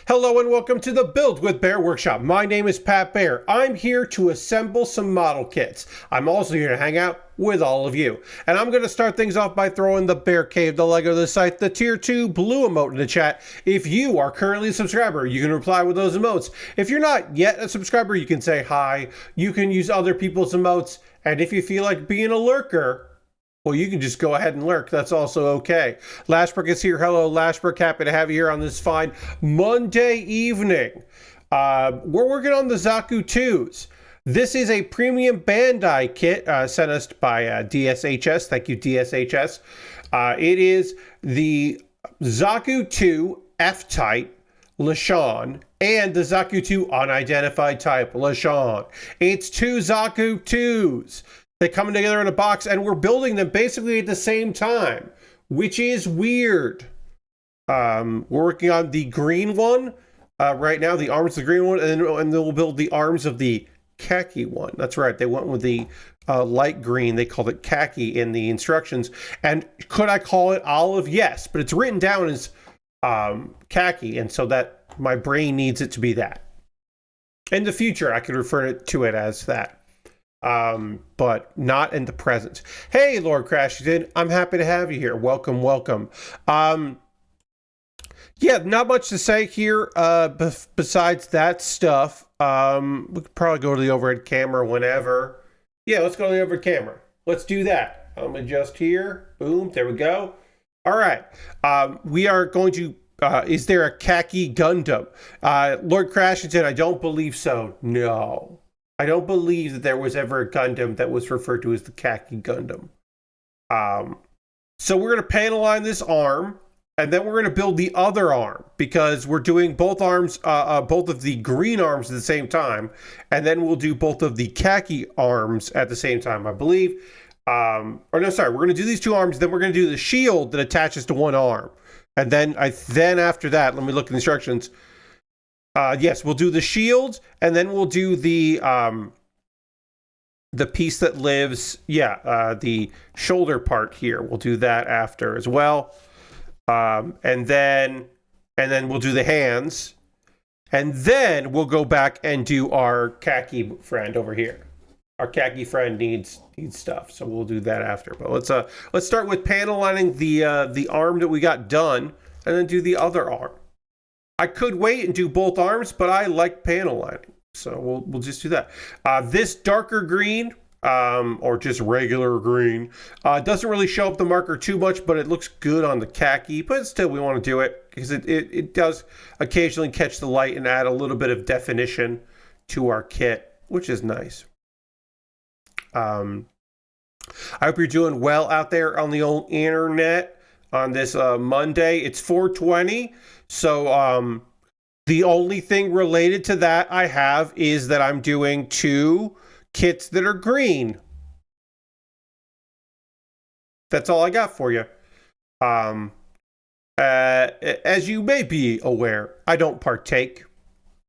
Hello and welcome to the Build with Bear Workshop. My name is Pat Bear. I'm here to assemble some model kits. I'm also here to hang out with all of you. And I'm going to start things off by throwing the Bear Cave, the Lego of the site, the Tier 2 blue emote in the chat. If you are currently a subscriber, you can reply with those emotes. If you're not yet a subscriber, you can say hi. You can use other people's emotes. And if you feel like being a lurker, well, you can just go ahead and lurk. That's also okay. Lashbrook is here. Hello, Lashbrook. Happy to have you here on this fine Monday evening. We're working on the Zaku 2s. This is a premium Bandai kit sent us by DSHS. Thank you, DSHS. It is the Zaku 2 F-Type LeSean and the Zaku 2 Unidentified type LeSean. It's two Zaku 2s. They come together in a box, and we're building them basically at the same time, which is weird. We're working on the green one right now, the arms of the green one, and then we'll build the arms of the khaki one. That's right. They went with the light green. They called it khaki in the instructions. And could I call it olive? Yes, but it's written down as khaki, and so that my brain needs it to be that. In the future, I could refer to it as that. But not in the present. Hey, Lord Crashington, I'm happy to have you here. Welcome, welcome. Yeah, not much to say here besides that stuff. We could probably go to the overhead camera whenever. Yeah, let's go to the overhead camera. Let's do that. I'm adjust here. Boom, there we go. All right. We are going to is there a khaki Gundam? Lord Crashington, I don't believe so. No. I don't believe that there was ever a Gundam that was referred to as the khaki Gundam. So we're going to panel line this arm, and then we're going to build the other arm, because we're doing both arms, both of the green arms at the same time, and then we'll do both of the khaki arms at the same time, I believe. Or no, sorry, we're going to do these two arms, then we're going to do the shield that attaches to one arm. And then after that, let me look at the instructions. Yes, we'll do the shield, and then we'll do the piece that lives, the shoulder part here. We'll do that after as well. And then we'll do the hands. And then we'll go back and do our khaki friend over here. Our khaki friend needs stuff, so we'll do that after. But let's start with panel lining the arm that we got done, and then do the other arm. I could wait and do both arms, but I like panel lining, so we'll just do that. This darker green, or just regular green, doesn't really show up the marker too much, but it looks good on the khaki. But still, we want to do it because it does occasionally catch the light and add a little bit of definition to our kit, which is nice. I hope you're doing well out there on the old internet on this Monday. It's 4:20. So the only thing related to that I have is that I'm doing two kits that are green. That's all I got for you. As you may be aware, I don't partake.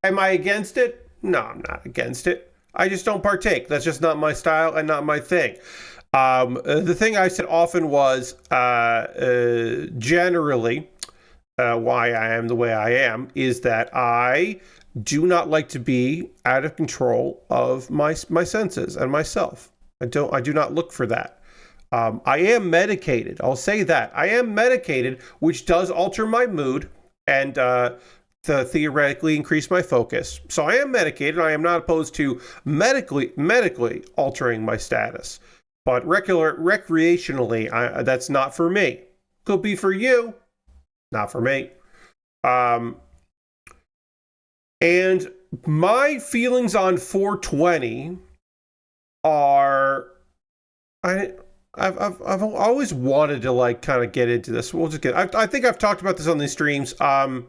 Am I against it? No, I'm not against it. I just don't partake. That's just not my style and not my thing. The thing I said often was generally... why I am the way I am is that I do not like to be out of control of my senses and myself. I do not look for that. I am medicated. I'll say that. I am medicated, which does alter my mood and theoretically increase my focus. So I am medicated. I am not opposed to medically altering my status. But recreationally, that's not for me. Could be for you. Not for me. And my feelings on 420 are, I've always wanted to kind of get into this. We'll just I think I've talked about this on these streams. A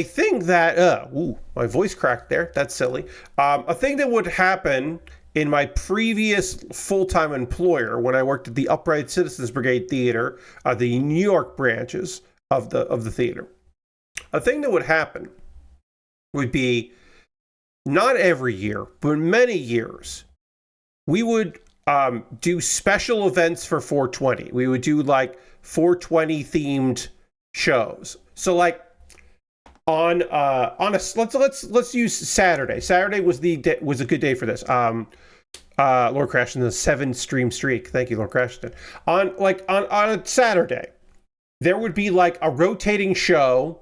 thing that my voice cracked there. That's silly. A thing that would happen in my previous full-time employer when I worked at the Upright Citizens Brigade Theater, the New York branches of the theater. A thing that would happen would be, not every year, but many years, we would do special events for 420. We would do 420 themed shows. So On a let's use Saturday. Saturday was was a good day for this. Lord Crashton, the 7 stream streak. Thank you, Lord Crashton. On a Saturday, there would be like a rotating show,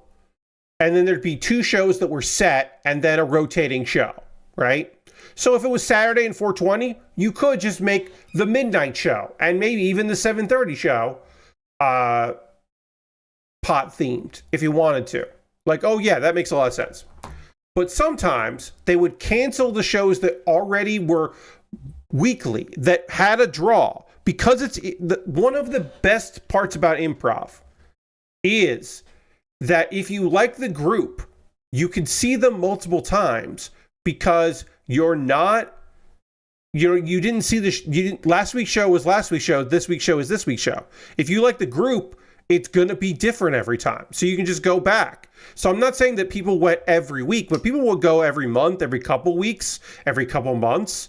and then there'd be 2 shows that were set, and then a rotating show, right? So if it was Saturday and 420, you could just make the midnight show and maybe even the 7:30 show pot themed if you wanted to. Like, oh yeah, that makes a lot of sense. But sometimes they would cancel the shows that already were weekly, that had a draw, because it's one of the best parts about improv is that if you like the group, you can see them multiple times because you're not, you didn't see last week's show was last week's show, this week's show is this week's show. If you like the group, it's going to be different every time. So you can just go back. So I'm not saying that people went every week, but people will go every month, every couple weeks, every couple months.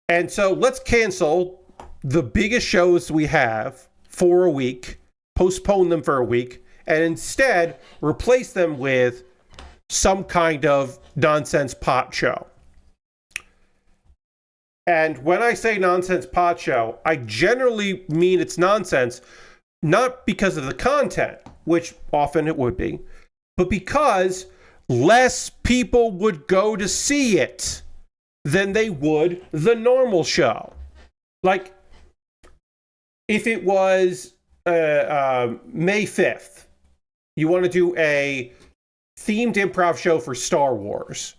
And so let's cancel the biggest shows we have for a week, postpone them for a week, and instead replace them with some kind of nonsense pot show. And when I say nonsense pot show, I generally mean it's nonsense, not because of the content, which often it would be, but because less people would go to see it than they would the normal show. Like, if it was May 5th, you want to do a themed improv show for Star Wars.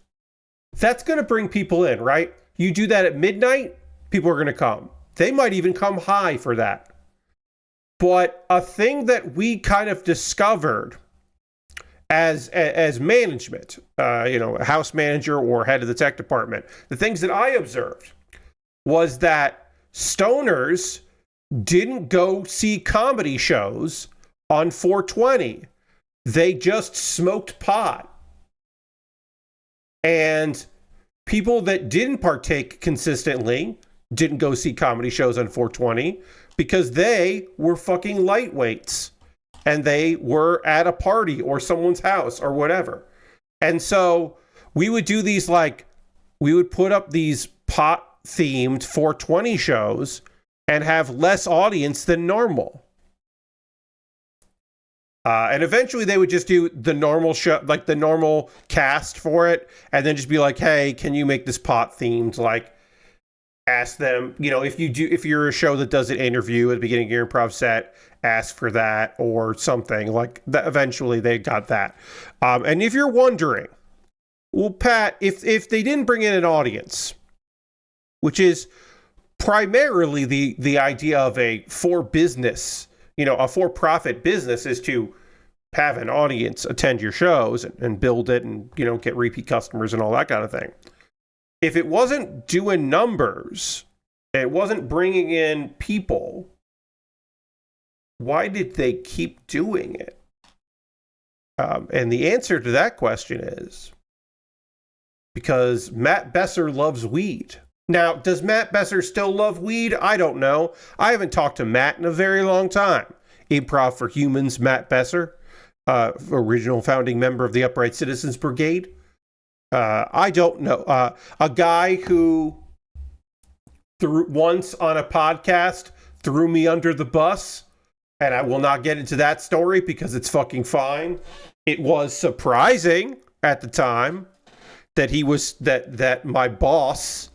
That's going to bring people in, right? You do that at midnight, people are going to come. They might even come high for that. But a thing that we kind of discovered as management, a house manager or head of the tech department, the things that I observed was that stoners didn't go see comedy shows on 420. They just smoked pot. And people that didn't partake consistently didn't go see comedy shows on 420 because they were fucking lightweights and they were at a party or someone's house or whatever. And so we would do these, we would put up these pot themed 420 shows and have less audience than normal. And eventually they would just do the normal show, like the normal cast for it, and then just be like, hey, can you make this pot themed? Like, ask them, if you're a show that does an interview at the beginning of your improv set, ask for that or something like that. Eventually they got that. And if you're wondering, well, Pat, if they didn't bring in an audience, which is primarily the idea of a for-profit business is to have an audience attend your shows and build it and, get repeat customers and all that kind of thing. If it wasn't doing numbers, it wasn't bringing in people, why did they keep doing it? And the answer to that question is because Matt Besser loves weed. Now, does Matt Besser still love weed? I don't know. I haven't talked to Matt in a very long time. Improv for Humans, Matt Besser, original founding member of the Upright Citizens Brigade. I don't know. A guy who once on a podcast threw me under the bus, and I will not get into that story because it's fucking fine. It was surprising at the time that he was that my boss,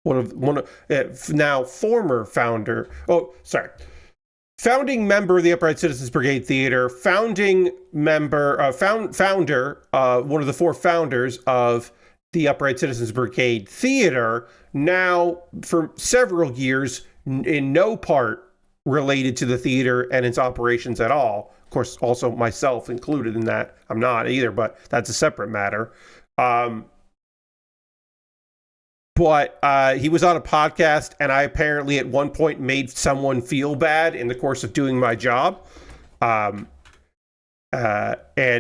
one of now former founder. Oh, sorry. Founding member of the Upright Citizens Brigade Theater, founder, one of the 4 founders of the Upright Citizens Brigade Theater, now for several years in no part related to the theater and its operations at all. Of course, also myself included in that. I'm not either, but that's a separate matter. But he was on a podcast, and I apparently at one point made someone feel bad in the course of doing my job. And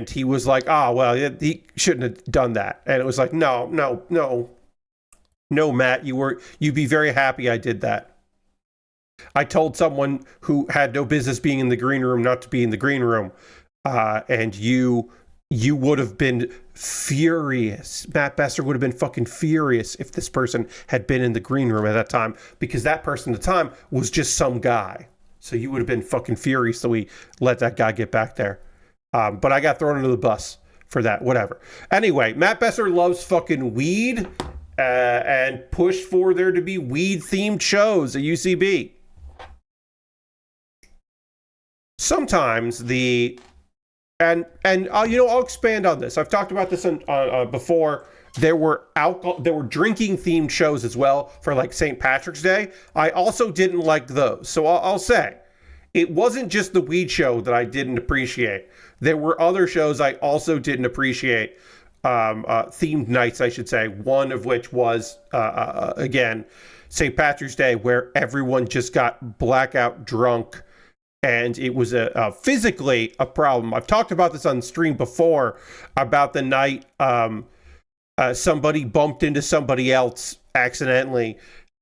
he was like, he shouldn't have done that. And it was like, no, Matt, you'd be very happy I did that. I told someone who had no business being in the green room not to be in the green room. And you you would have been furious. Matt Besser would have been fucking furious if this person had been in the green room at that time, because that person at the time was just some guy. So you would have been fucking furious that we let that guy get back there. But I got thrown under the bus for that. Whatever. Anyway, Matt Besser loves fucking weed and pushed for there to be weed-themed shows at UCB. Sometimes I'll expand on this. I've talked about this before. There were drinking themed shows as well for like St. Patrick's Day. I also didn't like those. So I'll say it wasn't just the weed show that I didn't appreciate. There were other shows I also didn't appreciate. Themed nights, I should say. One of which was again St. Patrick's Day, where everyone just got blackout drunk. And it was physically a problem. I've talked about this on stream before about the night somebody bumped into somebody else accidentally,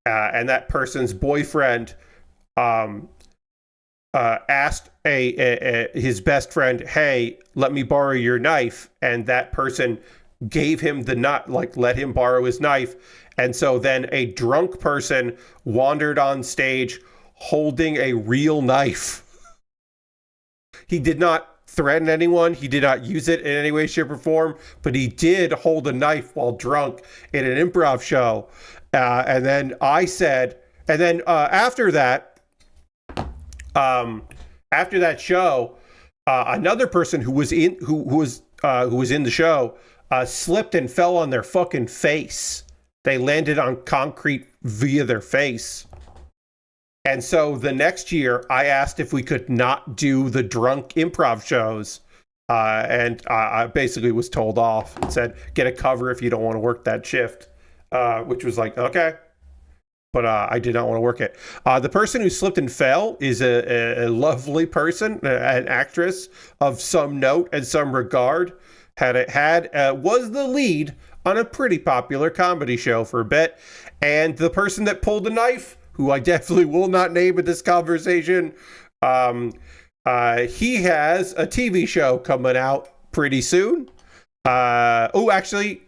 and that person's boyfriend asked his best friend, "Hey, let me borrow your knife," and that person gave him the nut, like let him borrow his knife, and so then a drunk person wandered on stage holding a real knife. He did not threaten anyone. He did not use it in any way, shape, or form, but he did hold a knife while drunk in an improv show. And then after that show, another person who was in the show slipped and fell on their fucking face. They landed on concrete via their face. And so the next year, I asked if we could not do the drunk improv shows. And I basically was told off and said, get a cover if you don't want to work that shift, which was like, okay. But I did not want to work it. The person who slipped and fell is a lovely person, an actress of some note and some regard. Was the lead on a pretty popular comedy show for a bit. And the person that pulled the knife, who I definitely will not name in this conversation, he has a TV show coming out pretty soon. Actually,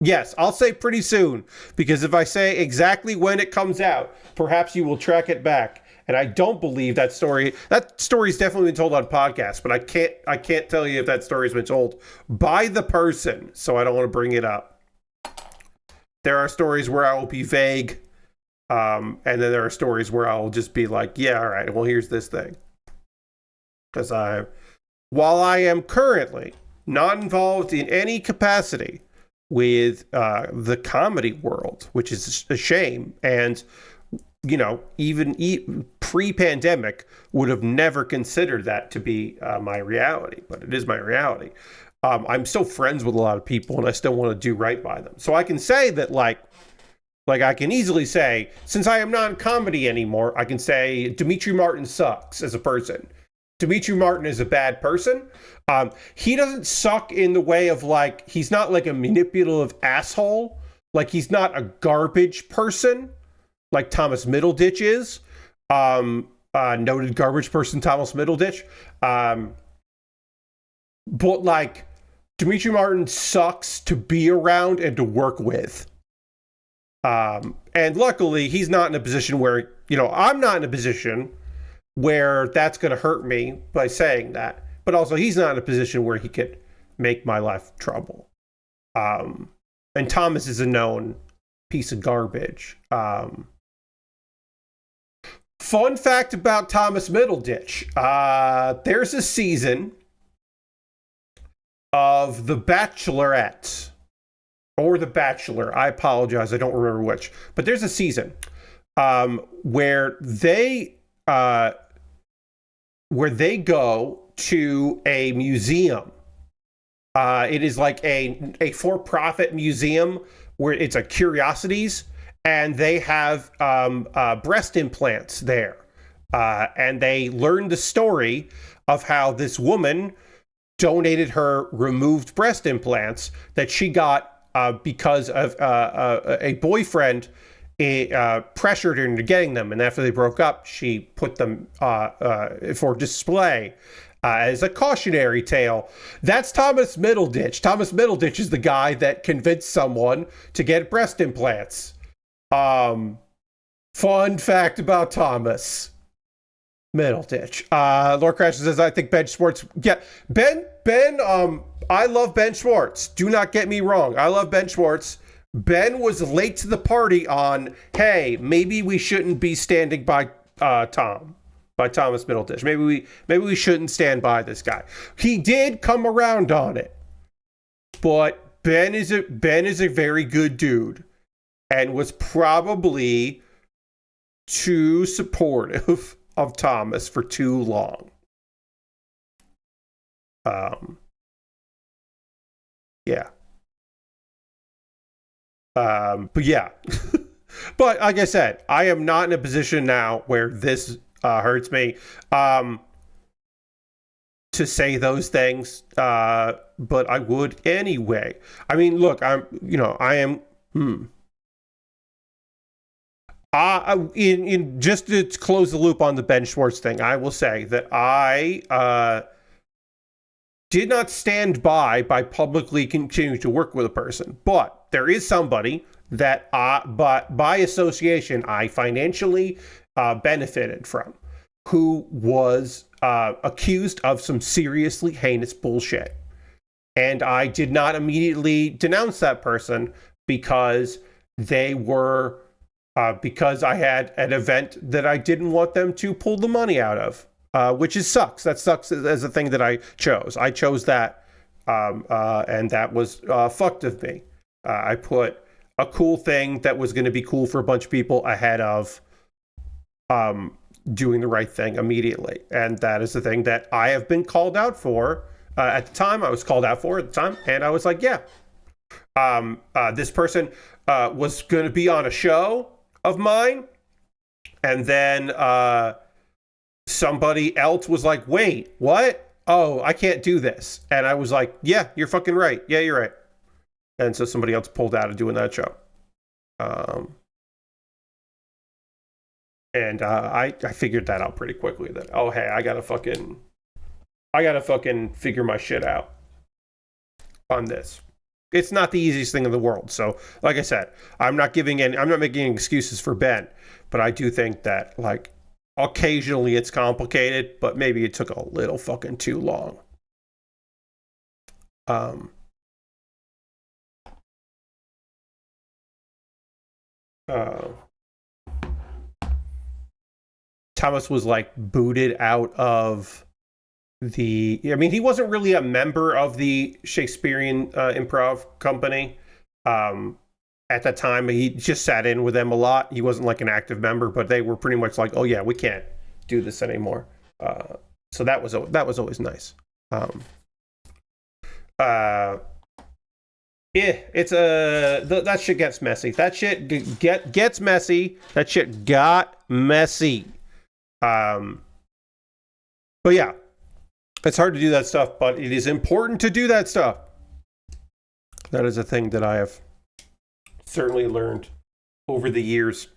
yes, I'll say pretty soon, because if I say exactly when it comes out, perhaps you will track it back. And I don't believe that story's definitely been told on podcasts, but I can't tell you if that story's been told by the person, so I don't want to bring it up. There are stories where I will be vague. And then there are stories where I'll just be like, yeah, all right, well, here's this thing. Because while I am currently not involved in any capacity with the comedy world, which is a shame, and, you know, even pre-pandemic would have never considered that to be my reality, but it is my reality. I'm still friends with a lot of people, and I still want to do right by them. So I can say that, like I can easily say, since I am not in comedy anymore, I can say Demetri Martin sucks as a person. Demetri Martin is a bad person. He doesn't suck in the way of, like, he's not like a manipulative asshole. Like, he's not a garbage person like Thomas Middleditch is. Noted garbage person Thomas Middleditch. But, like, Demetri Martin sucks to be around and to work with. And luckily, he's not in a position where, you know, I'm not in a position where that's going to hurt me by saying that. But also, he's not in a position where he could make my life trouble. And Thomas is a known piece of garbage. Fun fact about Thomas Middleditch. There's a season of The Bachelorette. Or The Bachelor. I apologize. I don't remember which. But there's a season where they go to a museum. It is like a for-profit museum where it's a curiosities, and they have breast implants there. And they learn the story of how this woman donated her removed breast implants that she got because of a boyfriend pressured her into getting them. And after they broke up, she put them for display. as a cautionary tale. That's Thomas Middleditch. Thomas Middleditch is the guy that convinced someone to get breast implants. Fun fact about Thomas Middleditch. Lord Crash says, I think Ben Schwartz. Yeah, Ben, I love Ben Schwartz. Do not get me wrong. I love Ben Schwartz. Ben was late to the party on, hey, maybe we shouldn't be standing by Thomas Middleditch. Maybe we shouldn't stand by this guy. He did come around on it. But Ben is a very good dude and was probably too supportive of Thomas for too long. Yeah. But yeah. But like I said, I am not in a position now where this hurts me to say those things, but I would anyway. I mean, look, I am in just to close the loop on the Ben Schwartz thing, I will say that I did not stand by publicly continuing to work with a person, but there is somebody that but by association I financially benefited from, who was accused of some seriously heinous bullshit. And I did not immediately denounce that person because they were because I had an event that I didn't want them to pull the money out of, which sucks. That sucks as a thing that I chose. I chose that, and that was fucked of me. I put a cool thing that was going to be cool for a bunch of people ahead of doing the right thing immediately. And that is the thing that I have been called out for. At the time, I was called out for at the time, and I was like, yeah. This person was going to be on a show of mine, and then somebody else was like, wait, what? Oh, I can't do this. And I was like, yeah, you're fucking right. Yeah, you're right. And so somebody else pulled out of doing that show. And I figured that out pretty quickly, that, oh, hey, I gotta fucking figure my shit out on this. It's not the easiest thing in the world. So, like I said, I'm not making any excuses for Ben, but I do think that, like, occasionally it's complicated, but maybe it took a little fucking too long. Thomas was like booted out of I mean, he wasn't really a member of the Shakespearean improv company. At that time, he just sat in with them a lot. He wasn't like an active member, but they were pretty much like, oh yeah, we can't do this anymore. So that was always nice. It's that shit gets messy. That shit gets messy. That shit got messy. But yeah, it's hard to do that stuff, but it is important to do that stuff. That is a thing that I have certainly learned over the years.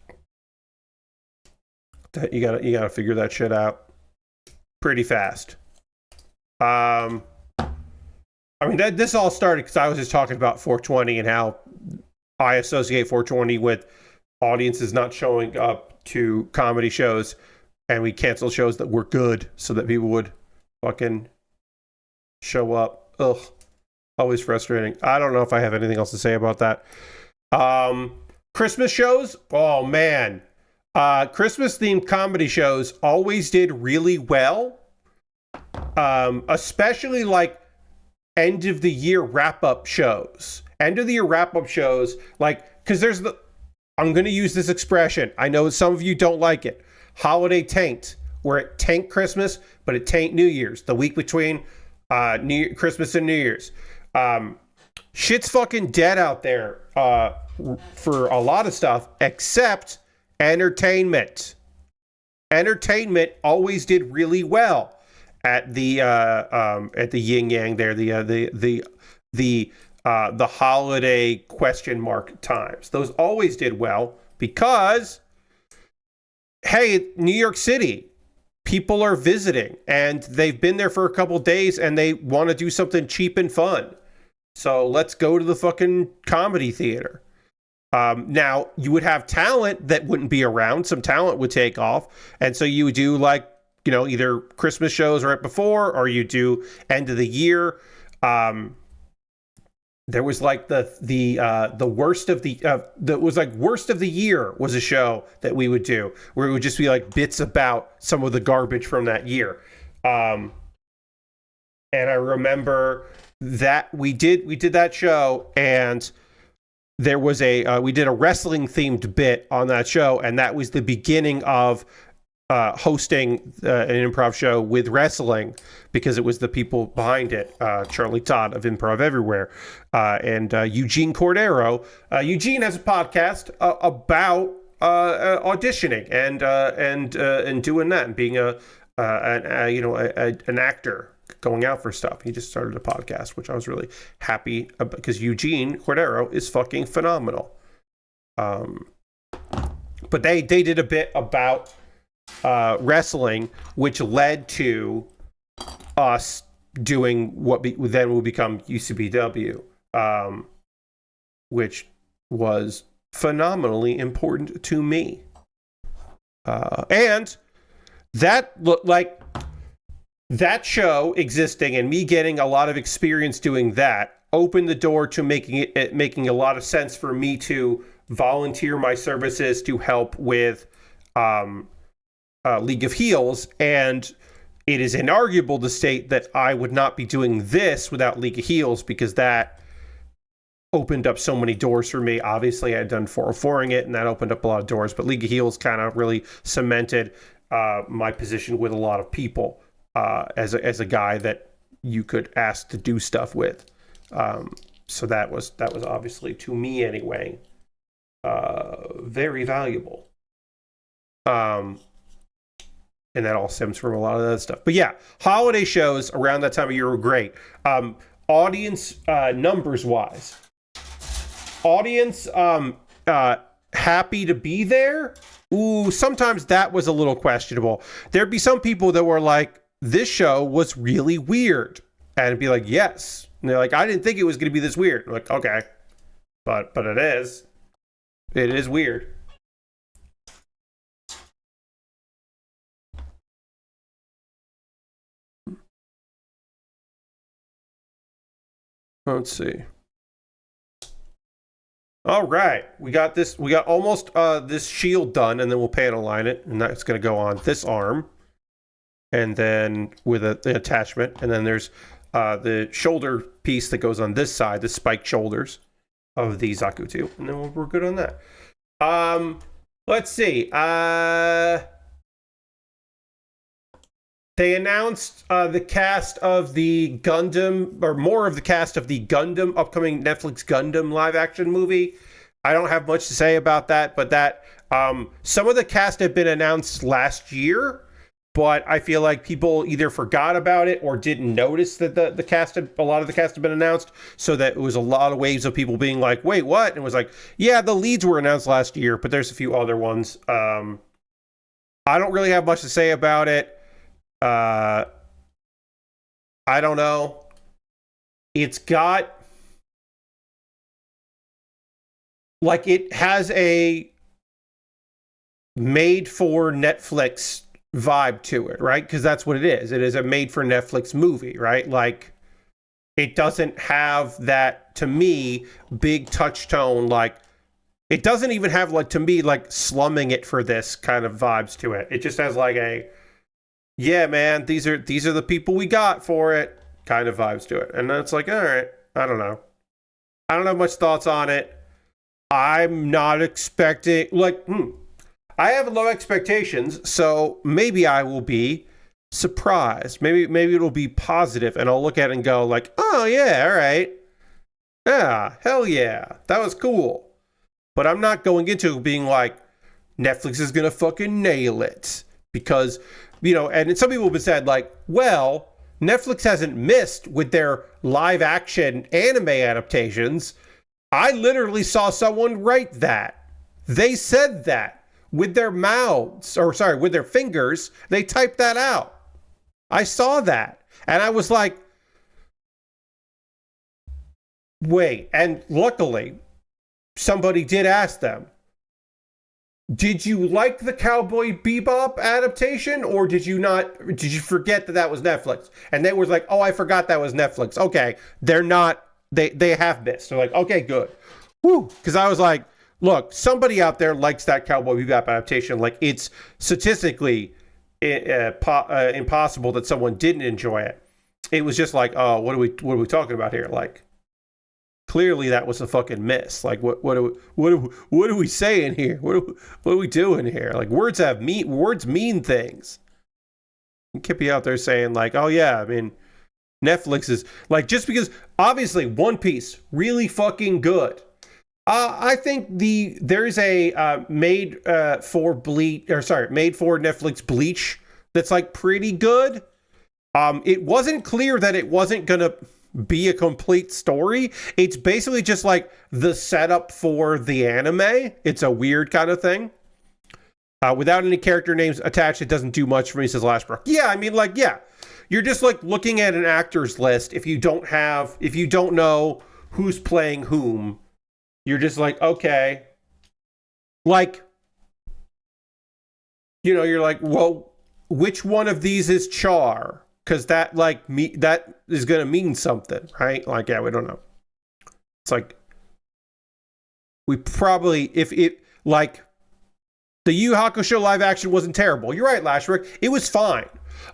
That you gotta figure that shit out pretty fast. I mean, this all started because I was just talking about 420 and how I associate 420 with audiences not showing up to comedy shows, and we canceled shows that were good so that people would fucking show up. Ugh. Always frustrating. I don't know if I have anything else to say about that. Christmas shows? Oh, man. Christmas-themed comedy shows always did really well. Especially, like, end-of-the-year wrap-up shows. End-of-the-year wrap-up shows, like, because there's I'm going to use this expression. I know some of you don't like it. Holiday taint, where it tanked Christmas, but it tanked New Year's, the week between Christmas and New Year's. Shit's fucking dead out there for a lot of stuff, except entertainment. Entertainment always did really well at the yin yang there, the holiday question mark times. Those always did well because, hey, New York City, people are visiting and they've been there for a couple days and they want to do something cheap and fun. So let's go to the fucking comedy theater. Now, you would have talent that wouldn't be around. Some talent would take off. And so you would do like, you know, either Christmas shows right before, or you do end of the year. There was like the worst of the was like worst of the year was a show that we would do where it would just be like bits about some of the garbage from that year. And I remember that we did that show, and there was we did a wrestling themed bit on that show, and that was the beginning of hosting an improv show with wrestling, because it was the people behind it, Charlie Todd of Improv Everywhere, and Eugene Cordero. Eugene has a podcast about auditioning and doing that, and being an actor going out for stuff. He just started a podcast, which I was really happy about, because Eugene Cordero is fucking phenomenal. But they did a bit about wrestling, which led to us doing what then will become UCBW, which was phenomenally important to me. And that looked like that show existing and me getting a lot of experience doing that opened the door to making a lot of sense for me to volunteer my services to help with League of Heels. And it is inarguable to state that I would not be doing this without League of Heels, because that opened up so many doors for me. Obviously, I had done 404ing it, and that opened up a lot of doors, but League of Heels kind of really cemented my position with a lot of people as a guy that you could ask to do stuff with. So that was obviously, to me anyway, very valuable. And that all stems from a lot of that stuff. But yeah, holiday shows around that time of year were great. Audience numbers wise, audience happy to be there. Ooh, sometimes that was a little questionable. There'd be some people that were like, this show was really weird, and it'd be like, yes. And they're like, I didn't think it was going to be this weird. I'm like, okay, but it is. It is weird. Let's see. All right, we got this. We got almost this shield done, and then we'll panel line it, and that's going to go on this arm, and then with an attachment, and then there's the shoulder piece that goes on this side, the spiked shoulders of the Zaku 2, and then we're good on that. Let's see. They announced the cast of the Gundam, or more of the cast of the Gundam, upcoming Netflix Gundam live-action movie. I don't have much to say about that, but that some of the cast had been announced last year, but I feel like people either forgot about it or didn't notice that the cast a lot of the cast had been announced, so that it was a lot of waves of people being like, wait, what? And it was like, yeah, the leads were announced last year, but there's a few other ones. I don't really have much to say about it. I don't know. It's got, like, it has a made for Netflix vibe to it, right? Because that's what it is. It is a made for Netflix movie, right? Like, it doesn't have that, to me, big touch tone. Like, it doesn't even have, like, to me, like, slumming it for this kind of vibes to it. It just has like a, yeah, man, these are the people we got for it kind of vibes to it. And then it's like, all right, I don't know. I don't have much thoughts on it. I'm not expecting, like, I have low expectations, so maybe I will be surprised. Maybe it'll be positive, and I'll look at it and go like, oh yeah, all right. Yeah, hell yeah, that was cool. But I'm not going into being like, Netflix is going to fucking nail it. Because, you know, and some people have said like, well, Netflix hasn't missed with their live action anime adaptations. I literally saw someone write that. They said that. with their mouths, or sorry, with their fingers. They typed that out. I saw that. And I was like, wait. And luckily, somebody did ask them, did you like the Cowboy Bebop adaptation, or did you not? Did you forget that was Netflix? And they was like, oh, I forgot that was Netflix. Okay, they're not. They have missed. They're like, okay, good. Woo. Because I was like, look, somebody out there likes that Cowboy Bebop adaptation. Like, it's statistically impossible that someone didn't enjoy it. It was just like, oh, what are we talking about here? Like, clearly that was a fucking miss. Like, what are we saying here? What are we doing here? Like, words mean things. You can't be out there saying like, oh yeah, I mean, Netflix is like, just because obviously One Piece really fucking good. I think there's a made for Netflix Bleach that's like pretty good. It wasn't clear that it wasn't gonna be a complete story. It's basically just like the setup for the anime. It's a weird kind of thing. Without any character names attached, it doesn't do much for me, says Lashbrook. Yeah, I mean, like, yeah. You're just like looking at an actors list. If you don't know who's playing whom, you're just like, okay. Like, you know, you're like, well, which one of these is Char? Because that that is gonna mean something, right? Like, yeah, we don't know. It's like, we probably, if it, like, the Yu Yu Hakusho live action wasn't terrible. You're right, Lashrick. It was fine.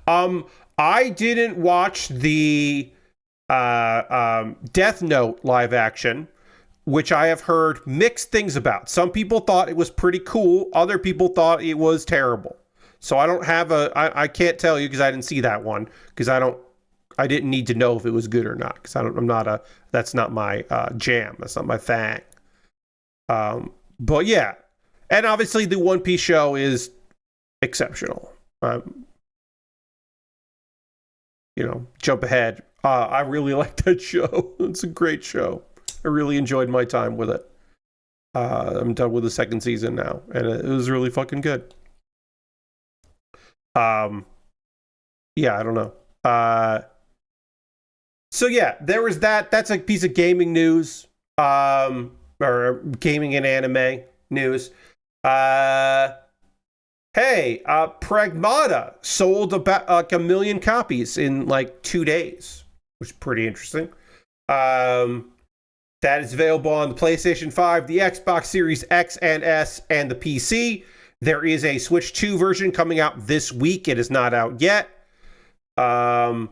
I didn't watch the Death Note live action, which I have heard mixed things about. Some people thought it was pretty cool. Other people thought it was terrible. So I don't have I can't tell you because I didn't see that one, because I didn't need to know if it was good or not, because that's not my jam. That's not my thing. But yeah. And obviously the One Piece show is exceptional. You know, jump ahead. I really like that show. It's a great show. I really enjoyed my time with it. I'm done with the second season now, and it was really fucking good. Yeah, I don't know. So yeah, there was that. That's a piece of gaming news. Or gaming and anime news. Hey, Pragmata sold about like 1 million copies in like 2 days, which is pretty interesting. That is available on the PlayStation 5, the Xbox Series X and S, and the PC. There is a Switch 2 version coming out this week. It is not out yet. Capcom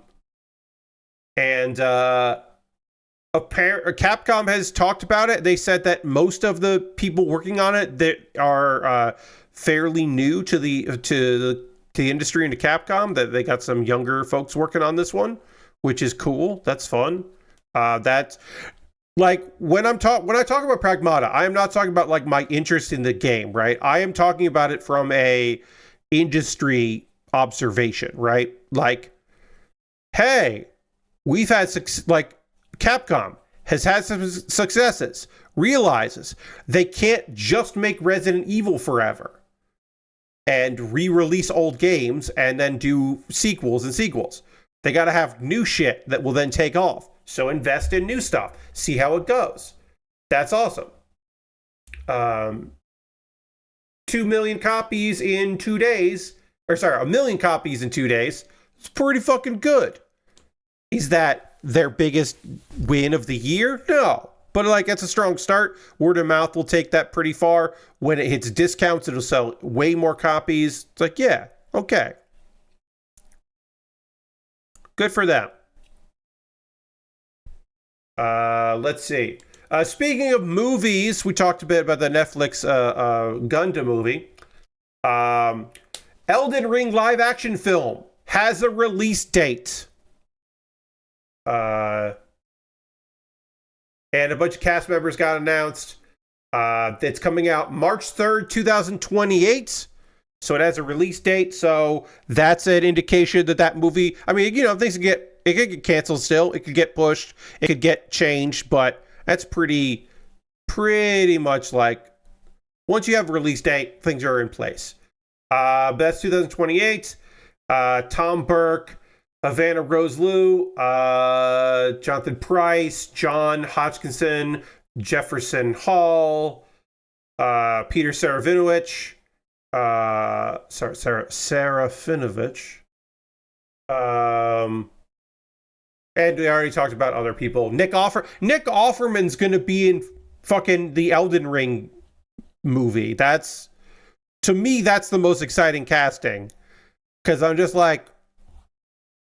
has talked about it. They said that most of the people working on it that are fairly new to the industry and to Capcom, that they got some younger folks working on this one, which is cool. That's fun. That's like when I talk about Pragmata, I am not talking about like my interest in the game, right? I am talking about it from a industry observation, right? Like, hey, we've had Capcom has had some successes, realizes they can't just make Resident Evil forever and re-release old games and then do sequels and sequels. They got to have new shit that will then take off. So invest in new stuff. See how it goes. That's awesome. 2 million copies in 2 days. Or sorry, 1 million copies in 2 days. It's pretty fucking good. Is that their biggest win of the year? No. But like, that's a strong start. Word of mouth will take that pretty far. When it hits discounts, it'll sell way more copies. It's like, yeah, okay. Good for them. Let's see. Speaking of movies, we talked a bit about the Netflix Gundam movie. Elden Ring live action film has a release date. And a bunch of cast members got announced. It's coming out March 3rd, 2028. So it has a release date. So that's an indication that movie, I mean, you know, things it could get canceled still. It could get pushed. It could get changed. But that's pretty much like Once you have a release date, things are in place. But that's 2028. Tom Burke, Havana Rose Liu, Jonathan Pryce, John Hodgkinson, Jefferson Hall, Peter Serafinovich, Serafinovich. And we already talked about other people. Nick Offerman's going to be in fucking the Elden Ring movie. To me, that's the most exciting casting. Because I'm just like,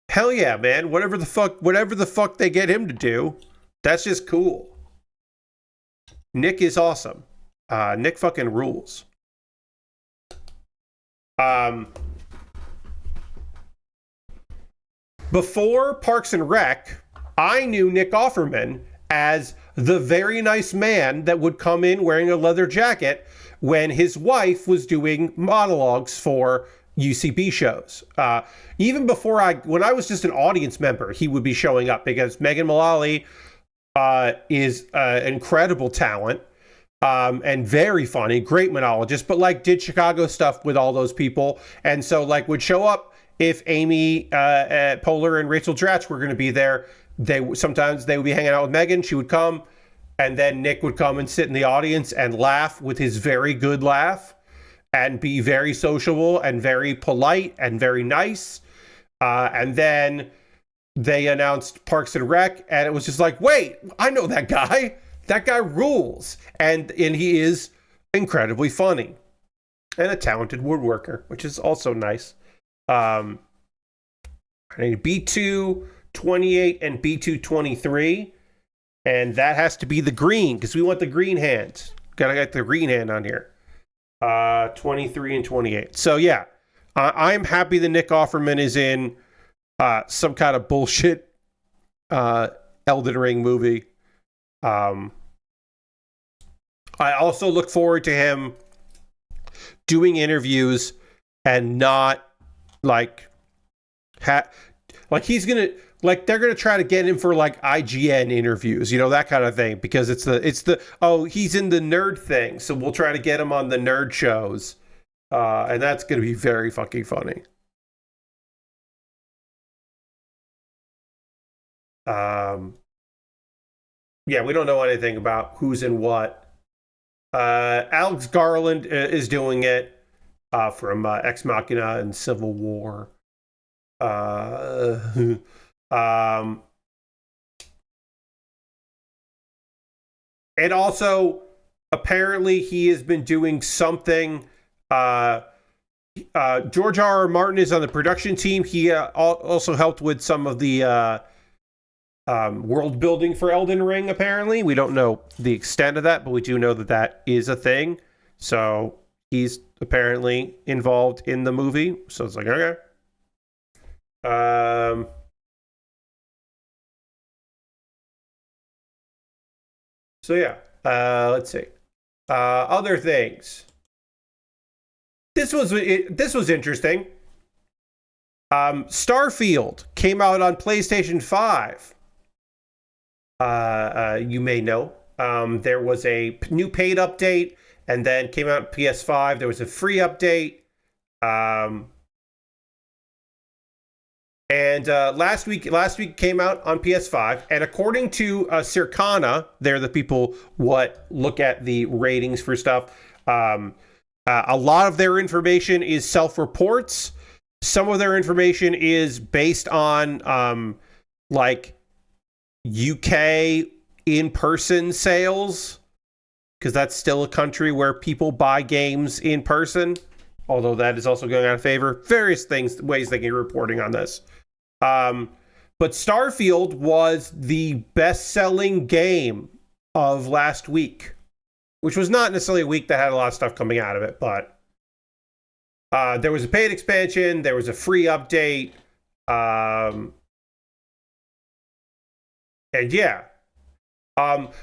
hell yeah, man. Whatever the fuck they get him to do, that's just cool. Nick is awesome. Nick fucking rules. Before Parks and Rec, I knew Nick Offerman as the very nice man that would come in wearing a leather jacket when his wife was doing monologues for UCB shows. Even before when I was just an audience member, he would be showing up because Megan Mullally is an incredible talent and very funny, great monologist, but like did Chicago stuff with all those people. And so like would show up if Amy Poehler and Rachel Dratch were going to be there. Sometimes they would be hanging out with Megan. She would come, and then Nick would come and sit in the audience and laugh with his very good laugh and be very sociable and very polite and very nice. And then they announced Parks and Rec, and it was just like, wait, I know that guy. That guy rules. And he is incredibly funny and a talented woodworker, which is also nice. I need B2 28 and B2 23, and that has to be the green because we want the green hand. Gotta get the green hand on here. 23 and 28. So yeah, I'm happy that Nick Offerman is in some kind of bullshit Elden Ring movie. I also look forward to him doing interviews and not like he's gonna like they're gonna try to get him for like IGN interviews, you know, that kind of thing, because it's the he's in the nerd thing, so we'll try to get him on the nerd shows, and that's gonna be very fucking funny. Yeah, we don't know anything about who's in what. Alex Garland is doing it from Ex Machina and Civil War. And also, apparently, he has been doing something. George R.R. Martin is on the production team. He also helped with some of the world building for Elden Ring, apparently. We don't know the extent of that, but we do know that that is a thing. So he's apparently involved in the movie. So it's like, okay. So yeah, let's see. Other things. This was interesting. Starfield came out on PlayStation 5. You may know. There was a new paid update, and then came out on PS5. There was a free update. And last week came out on PS5, and according to Circana, they're the people what look at the ratings for stuff. A lot of their information is self-reports. Some of their information is based on like UK in-person sales, because that's still a country where people buy games in person, although that is also going out of favor. Various ways they can be reporting on this. But Starfield was the best-selling game of last week, which was not necessarily a week that had a lot of stuff coming out of it, but there was a paid expansion, there was a free update, and yeah.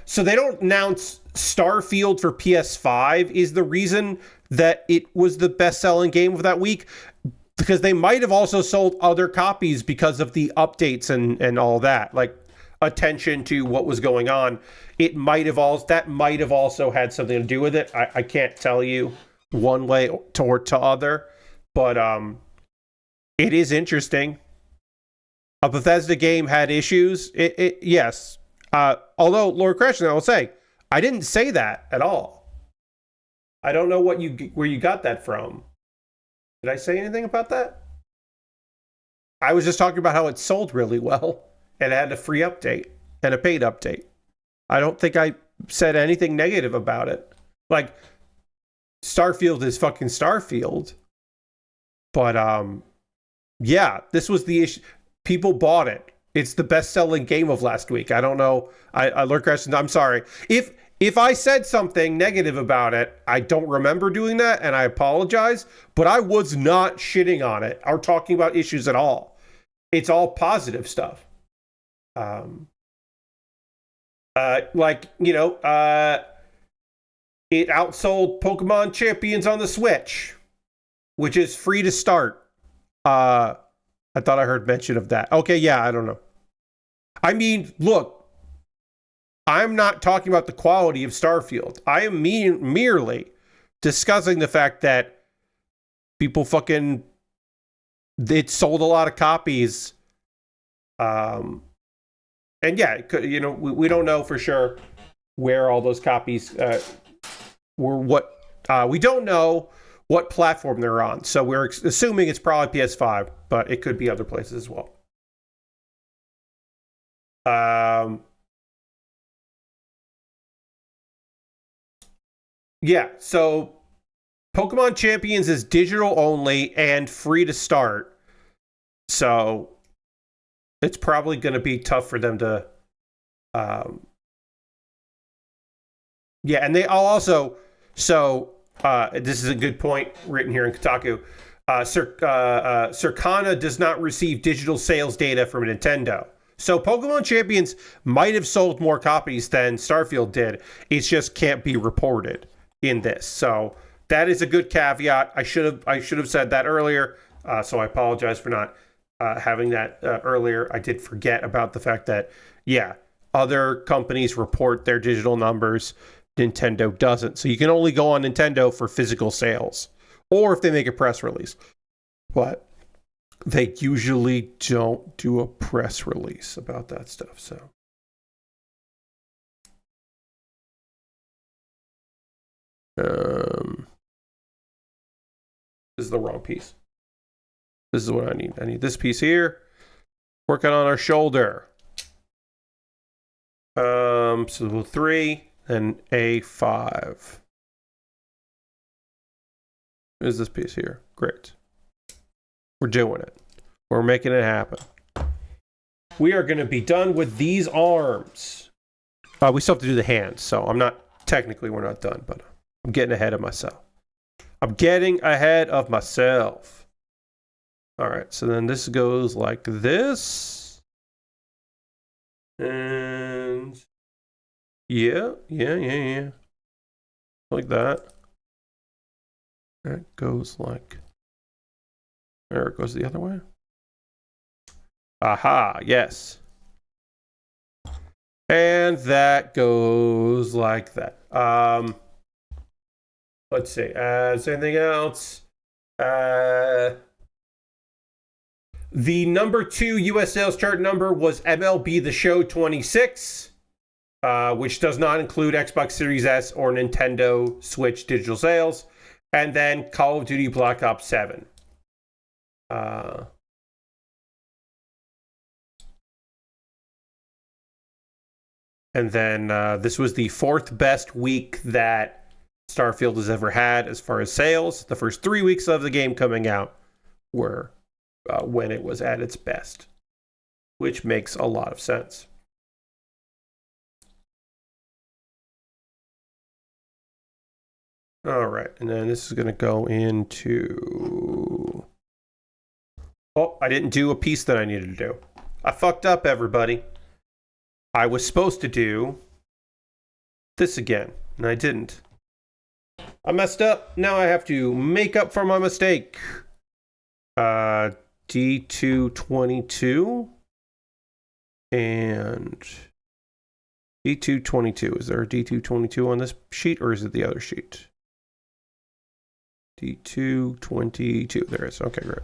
So they don't announce Starfield for PS5 is the reason that it was the best-selling game of that week, because they might have also sold other copies because of the updates and all that. Like, attention to what was going on. It might have also had something to do with it. I can't tell you one way or to other, but it is interesting. A Bethesda game had issues. Yes. Although, Lord Christian, I will say, I didn't say that at all. I don't know where you got that from. Did I say anything about that? I was just talking about how it sold really well and had a free update and a paid update. I don't think I said anything negative about it. Like, Starfield is fucking Starfield. But, yeah, this was the issue. People bought it. It's the best-selling game of last week. I don't know. Lurk Christian, I'm sorry. If I said something negative about it, I don't remember doing that, and I apologize. But I was not shitting on it or talking about issues at all. It's all positive stuff. It outsold Pokemon Champions on the Switch, which is free to start. I thought I heard mention of that. Okay, yeah, I don't know. I mean, look, I'm not talking about the quality of Starfield. I am merely discussing the fact that people it sold a lot of copies. And yeah, it could, we don't know for sure where all those copies were. We don't know what platform they're on. So we're assuming it's probably PS5, but it could be other places as well. Yeah, so Pokemon Champions is digital only and free to start. So it's probably going to be tough for them to yeah, and they also this is a good point written here in Kotaku. Circana does not receive digital sales data from Nintendo. So Pokemon Champions might have sold more copies than Starfield did. It just can't be reported in this. So that is a good caveat. I should have said that earlier. So I apologize for not having that earlier. I did forget about the fact that, yeah, other companies report their digital numbers. Nintendo doesn't. So you can only go on Nintendo for physical sales or if they make a press release. But they usually don't do a press release about that stuff. So this is the wrong piece. This is what I need. I need this piece here. Working on our shoulder. So 3 and A5. Is this piece here? Great. We're doing it. We're making it happen. We are going to be done with these arms. We still have to do the hands, so we're not done, but I'm getting ahead of myself. All right, so then this goes like this. And yeah. Like that. That goes like... There, it goes the other way. Aha, yes. And that goes like that. Let's see. Is there anything else? The number 2 US sales chart number was MLB The Show 26, which does not include Xbox Series S or Nintendo Switch digital sales. And then Call of Duty Black Ops 7. And then this was the 4th best week that Starfield has ever had as far as sales. The first 3 weeks of the game coming out were when it was at its best, which makes a lot of sense. All right, and then this is going to go into... Oh, I didn't do a piece that I needed to do. I fucked up, everybody. I was supposed to do this again, and I didn't. I messed up. Now I have to make up for my mistake. D222. And D222. Is there a D222 on this sheet, or is it the other sheet? D222. There is. Okay, great.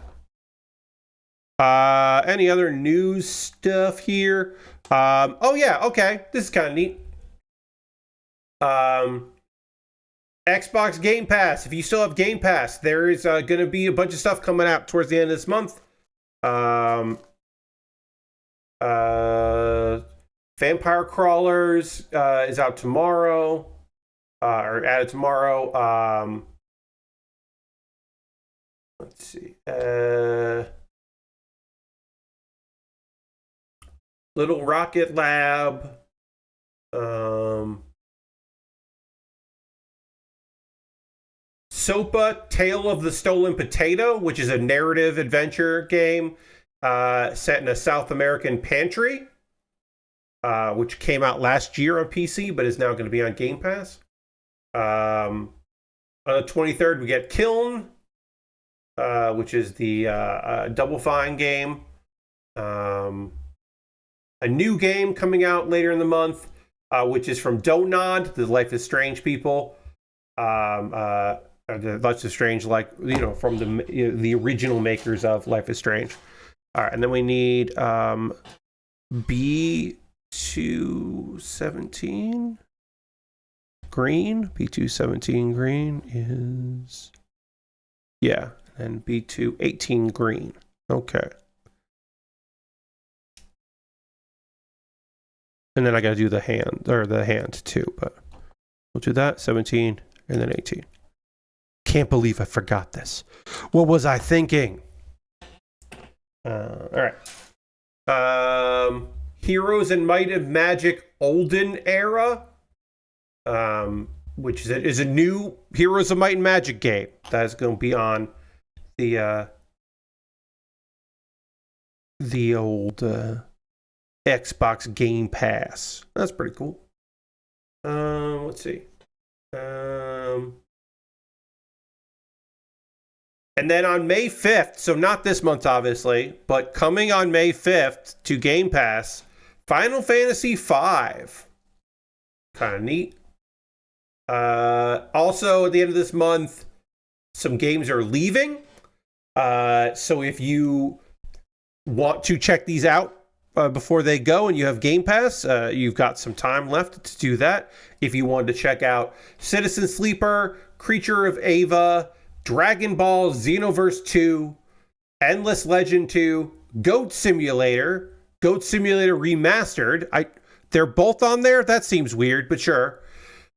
Any other news stuff here? Oh yeah, okay. This is kind of neat. Xbox Game Pass. If you still have Game Pass, there is going to be a bunch of stuff coming out towards the end of this month. Vampire Crawlers is out tomorrow, or added tomorrow. Let's see. Little Rocket Lab. SOPA, Tale of the Stolen Potato, which is a narrative adventure game set in a South American pantry, which came out last year on PC, but is now going to be on Game Pass. On the 23rd, we get Kiln, which is the Double Fine game. A new game coming out later in the month, which is from Donod, the Life is Strange people. The Life is Strange, like, from the original makers of Life is Strange. All right, and then we need B217 green. B217 green is, yeah, and B218 green. Okay. And then I got to do the hand too, but we'll do that, 17 and then 18. Can't believe I forgot this. What was I thinking? All right. Heroes and Might and Magic Olden Era, which is a new Heroes of Might and Magic game that is going to be on the old Xbox Game Pass. That's pretty cool. Let's see. And then on May 5th, so not this month, obviously, but coming on May 5th to Game Pass, Final Fantasy V. Kind of neat. Also, at the end of this month, some games are leaving. So if you want to check these out before they go and you have Game Pass, you've got some time left to do that. If you wanted to check out Citizen Sleeper, Creature of Ava, Dragon Ball Xenoverse 2, Endless Legend 2, Goat Simulator Remastered. They're both on there? That seems weird, but sure.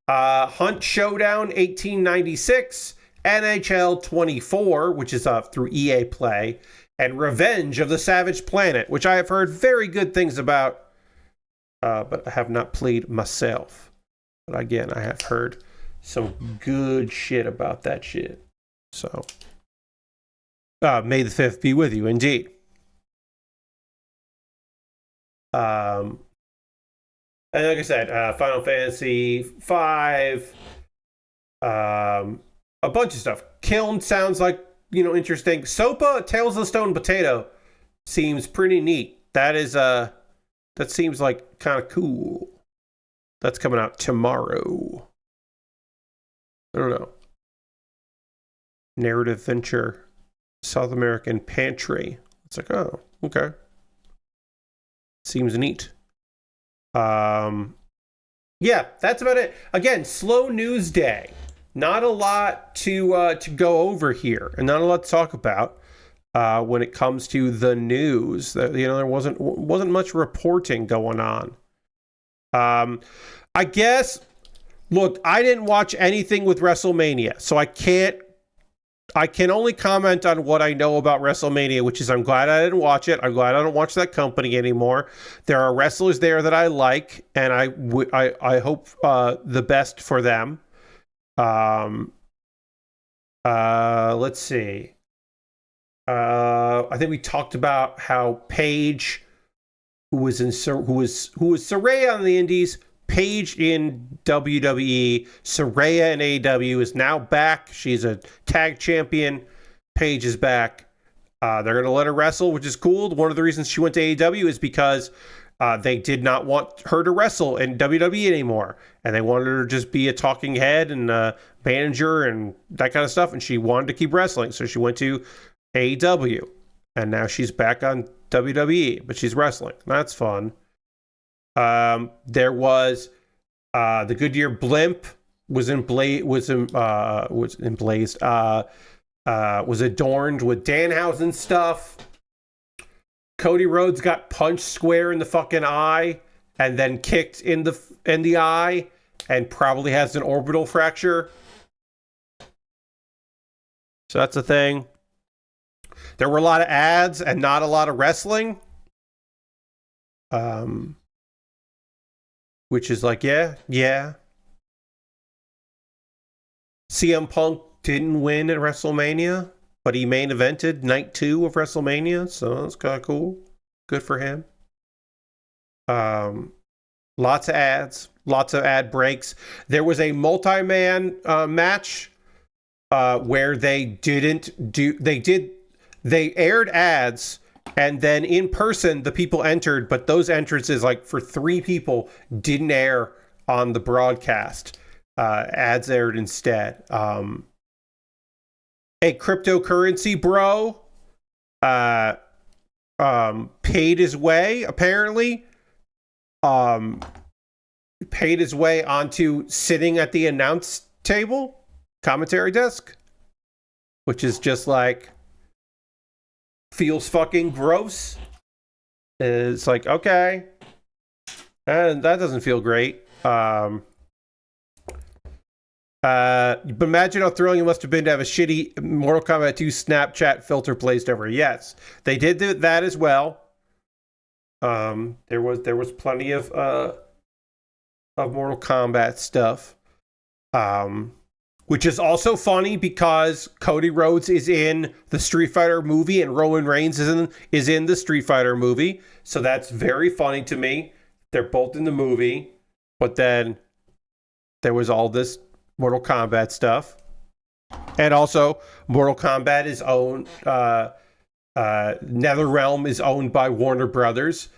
Hunt Showdown 1896, NHL 24, which is through EA Play, and Revenge of the Savage Planet, which I have heard very good things about, but I have not played myself. But again, I have heard some good shit about that shit. So, May the 5th be with you, indeed. And like I said, Final Fantasy V, a bunch of stuff. Kiln sounds like, interesting. SOPA, Tales of the Stone Potato, seems pretty neat. That seems like kind of cool. That's coming out tomorrow. I don't know. Narrative venture, South American pantry. It's like, oh, okay. Seems neat. Yeah, that's about it. Again, slow news day. Not a lot to go over here, and not a lot to talk about when it comes to the news. There wasn't much reporting going on. I guess. Look, I didn't watch anything with WrestleMania, so I can only comment on what I know about WrestleMania, which is I'm glad I didn't watch it. I'm glad I don't watch that company anymore. There are wrestlers there that I like, and I hope the best for them. Let's see. I think we talked about how Paige, who was Saraya on the Indies, Paige in WWE, Saraya in AEW, is now back. She's a tag champion. Paige is back. They're going to let her wrestle, which is cool. One of the reasons she went to AEW is because They did not want her to wrestle in WWE anymore, and they wanted her to just be a talking head and a manager and that kind of stuff, and she wanted to keep wrestling, so she went to AEW, and now she's back on WWE, but she's wrestling. That's fun. There was the Goodyear blimp was adorned with Danhausen stuff. Cody Rhodes got punched square in the fucking eye and then kicked in the eye and probably has an orbital fracture. So that's a thing. There were a lot of ads and not a lot of wrestling. Which is like, yeah. CM Punk didn't win at WrestleMania, but he main evented night 2 of WrestleMania, so that's kind of cool. Good for him. Lots of ads, lots of ad breaks. There was a multi-man match where they aired ads, and then in person the people entered, but those entrances, like for 3 people, didn't air on the broadcast. Ads aired instead. A cryptocurrency bro paid his way, apparently. Paid his way onto sitting at the announce table, commentary desk, which is just like, feels fucking gross. It's like, okay, and that doesn't feel great. But imagine how thrilling it must have been to have a shitty Mortal Kombat 2 Snapchat filter placed over. Yes, they did that as well. There was plenty of Mortal Kombat stuff. Which is also funny because Cody Rhodes is in the Street Fighter movie and Roman Reigns is in the Street Fighter movie. So that's very funny to me. They're both in the movie, but then there was all this Mortal Kombat stuff. And also, Mortal Kombat is owned, NetherRealm is owned by Warner Brothers.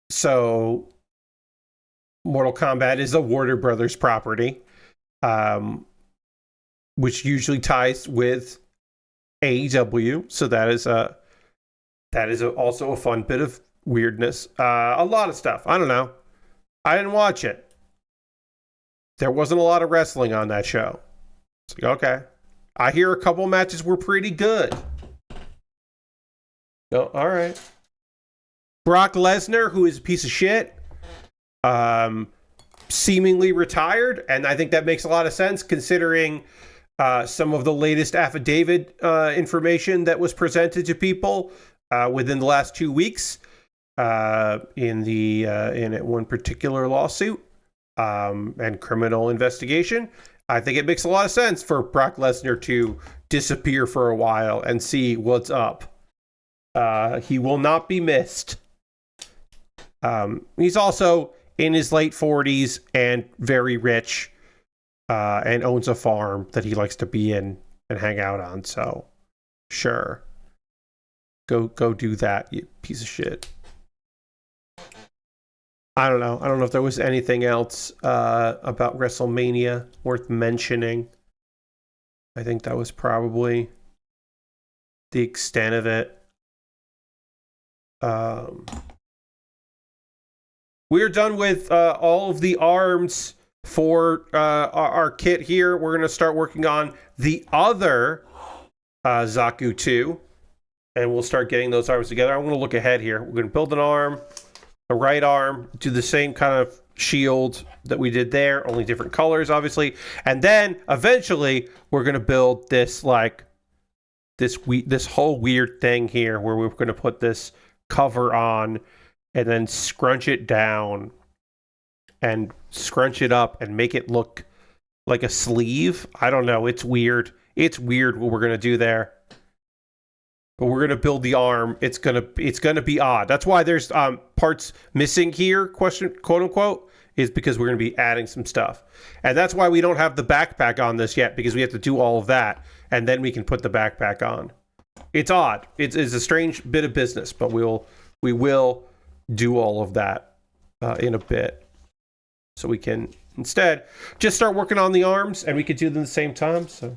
So Mortal Kombat is a Warner Brothers property, which usually ties with AEW. So that is also a fun bit of weirdness. A lot of stuff. I don't know. I didn't watch it. There wasn't a lot of wrestling on that show. It's like, okay. I hear a couple matches were pretty good. Oh, all right. Brock Lesnar, who is a piece of shit, seemingly retired, and I think that makes a lot of sense considering some of the latest affidavit information that was presented to people within the last 2 weeks in one particular lawsuit and criminal investigation. I think it makes a lot of sense for Brock Lesnar to disappear for a while and see what's up. He will not be missed. He's also in his late 40s and very rich, and owns a farm that he likes to be in and hang out on. So, sure. Go do that, you piece of shit. I don't know. I don't know if there was anything else about WrestleMania worth mentioning. I think that was probably the extent of it. We're done with all of the arms for our kit here. We're going to start working on the other Zaku 2, and we'll start getting those arms together. I'm going to look ahead here. We're going to build an arm, the right arm, do the same kind of shield that we did there, only different colors, obviously. And then eventually we're going to build this this whole weird thing here where we're going to put this cover on and then scrunch it down and scrunch it up and make it look like a sleeve. I don't know. It's weird. It's weird what we're going to do there. But we're going to build the arm. It's going to be odd. That's why there's parts missing here, quote unquote, is because we're going to be adding some stuff. And that's why we don't have the backpack on this yet, because we have to do all of that and then we can put the backpack on. It's odd. It's a strange bit of business, but we will do all of that in a bit. So we can instead just start working on the arms, and we could do them at the same time. So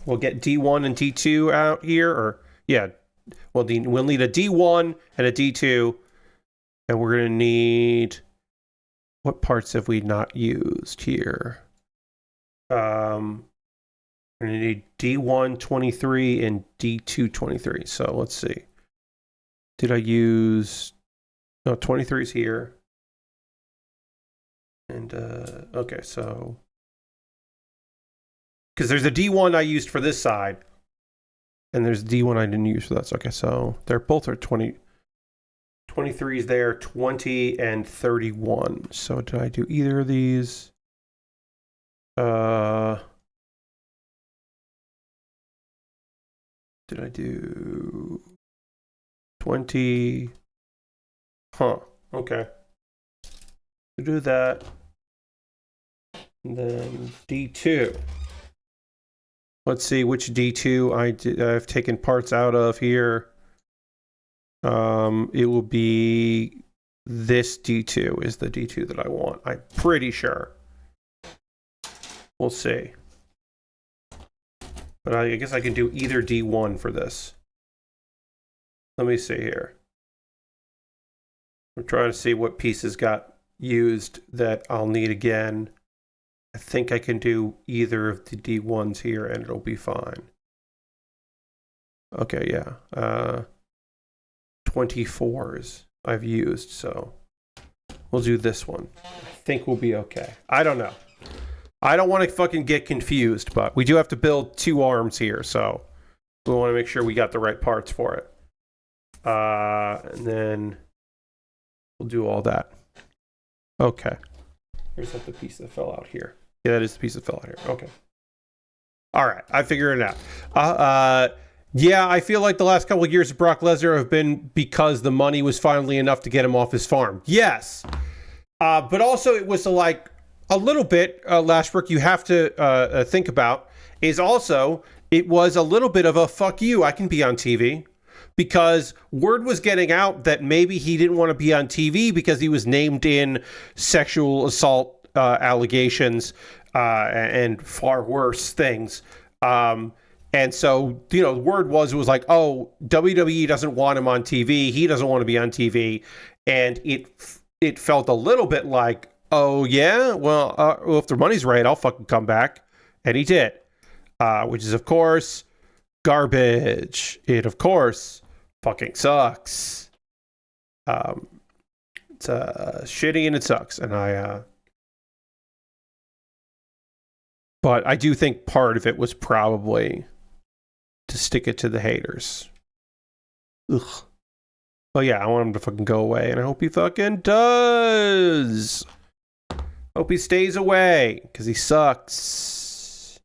we'll get D1 and D2 out here, or yeah, we'll need a D1 and a D2, and we're gonna need, what parts have we not used here? We're gonna need D1 23 and D2 23. So let's see. Did I use? No, 23 is here. And, okay, so, because there's a D1 I used for this side, and there's a D1 I didn't use for that. So, okay, so they're both are 20, 23 is there, 20 and 31. So did I do either of these? Did I do 20? Huh, okay. Do that. And then D2. Let's see which D2 I've taken parts out of here. It will be this D2 is the D2 that I want. I'm pretty sure. We'll see. But I guess I can do either D1 for this. Let me see here. I'm trying to see what pieces got used that I'll need again. I think I can do either of the D1s here and it'll be fine. Okay, yeah. 24s I've used, so we'll do this one. I think we'll be okay. I don't know. I don't want to fucking get confused, but we do have to build 2 arms here, so we want to make sure we got the right parts for it. And then we'll do all that. Okay. Here's the piece that fell out here. Yeah, that is the piece that fell out here. Okay. All right. I figured it out. Yeah, I feel like the last couple of years of Brock Lesnar have been because the money was finally enough to get him off his farm. Yes. But also it was like a little bit, Lashbrook, you have to think about, is also it was a little bit of a fuck you, I can be on TV. Because word was getting out that maybe he didn't want to be on TV because he was named in sexual assault allegations and far worse things. And so, you know, the word was, it was like, oh, WWE doesn't want him on TV. He doesn't want to be on TV. And it felt a little bit like, oh, yeah, well, if the money's right, I'll fucking come back. And he did, which is, of course, garbage. It, of course, fucking sucks. It's shitty and it sucks. And but I do think part of it was probably to stick it to the haters. Ugh. But yeah, I want him to fucking go away, and I hope he fucking does. Hope he stays away, because he sucks.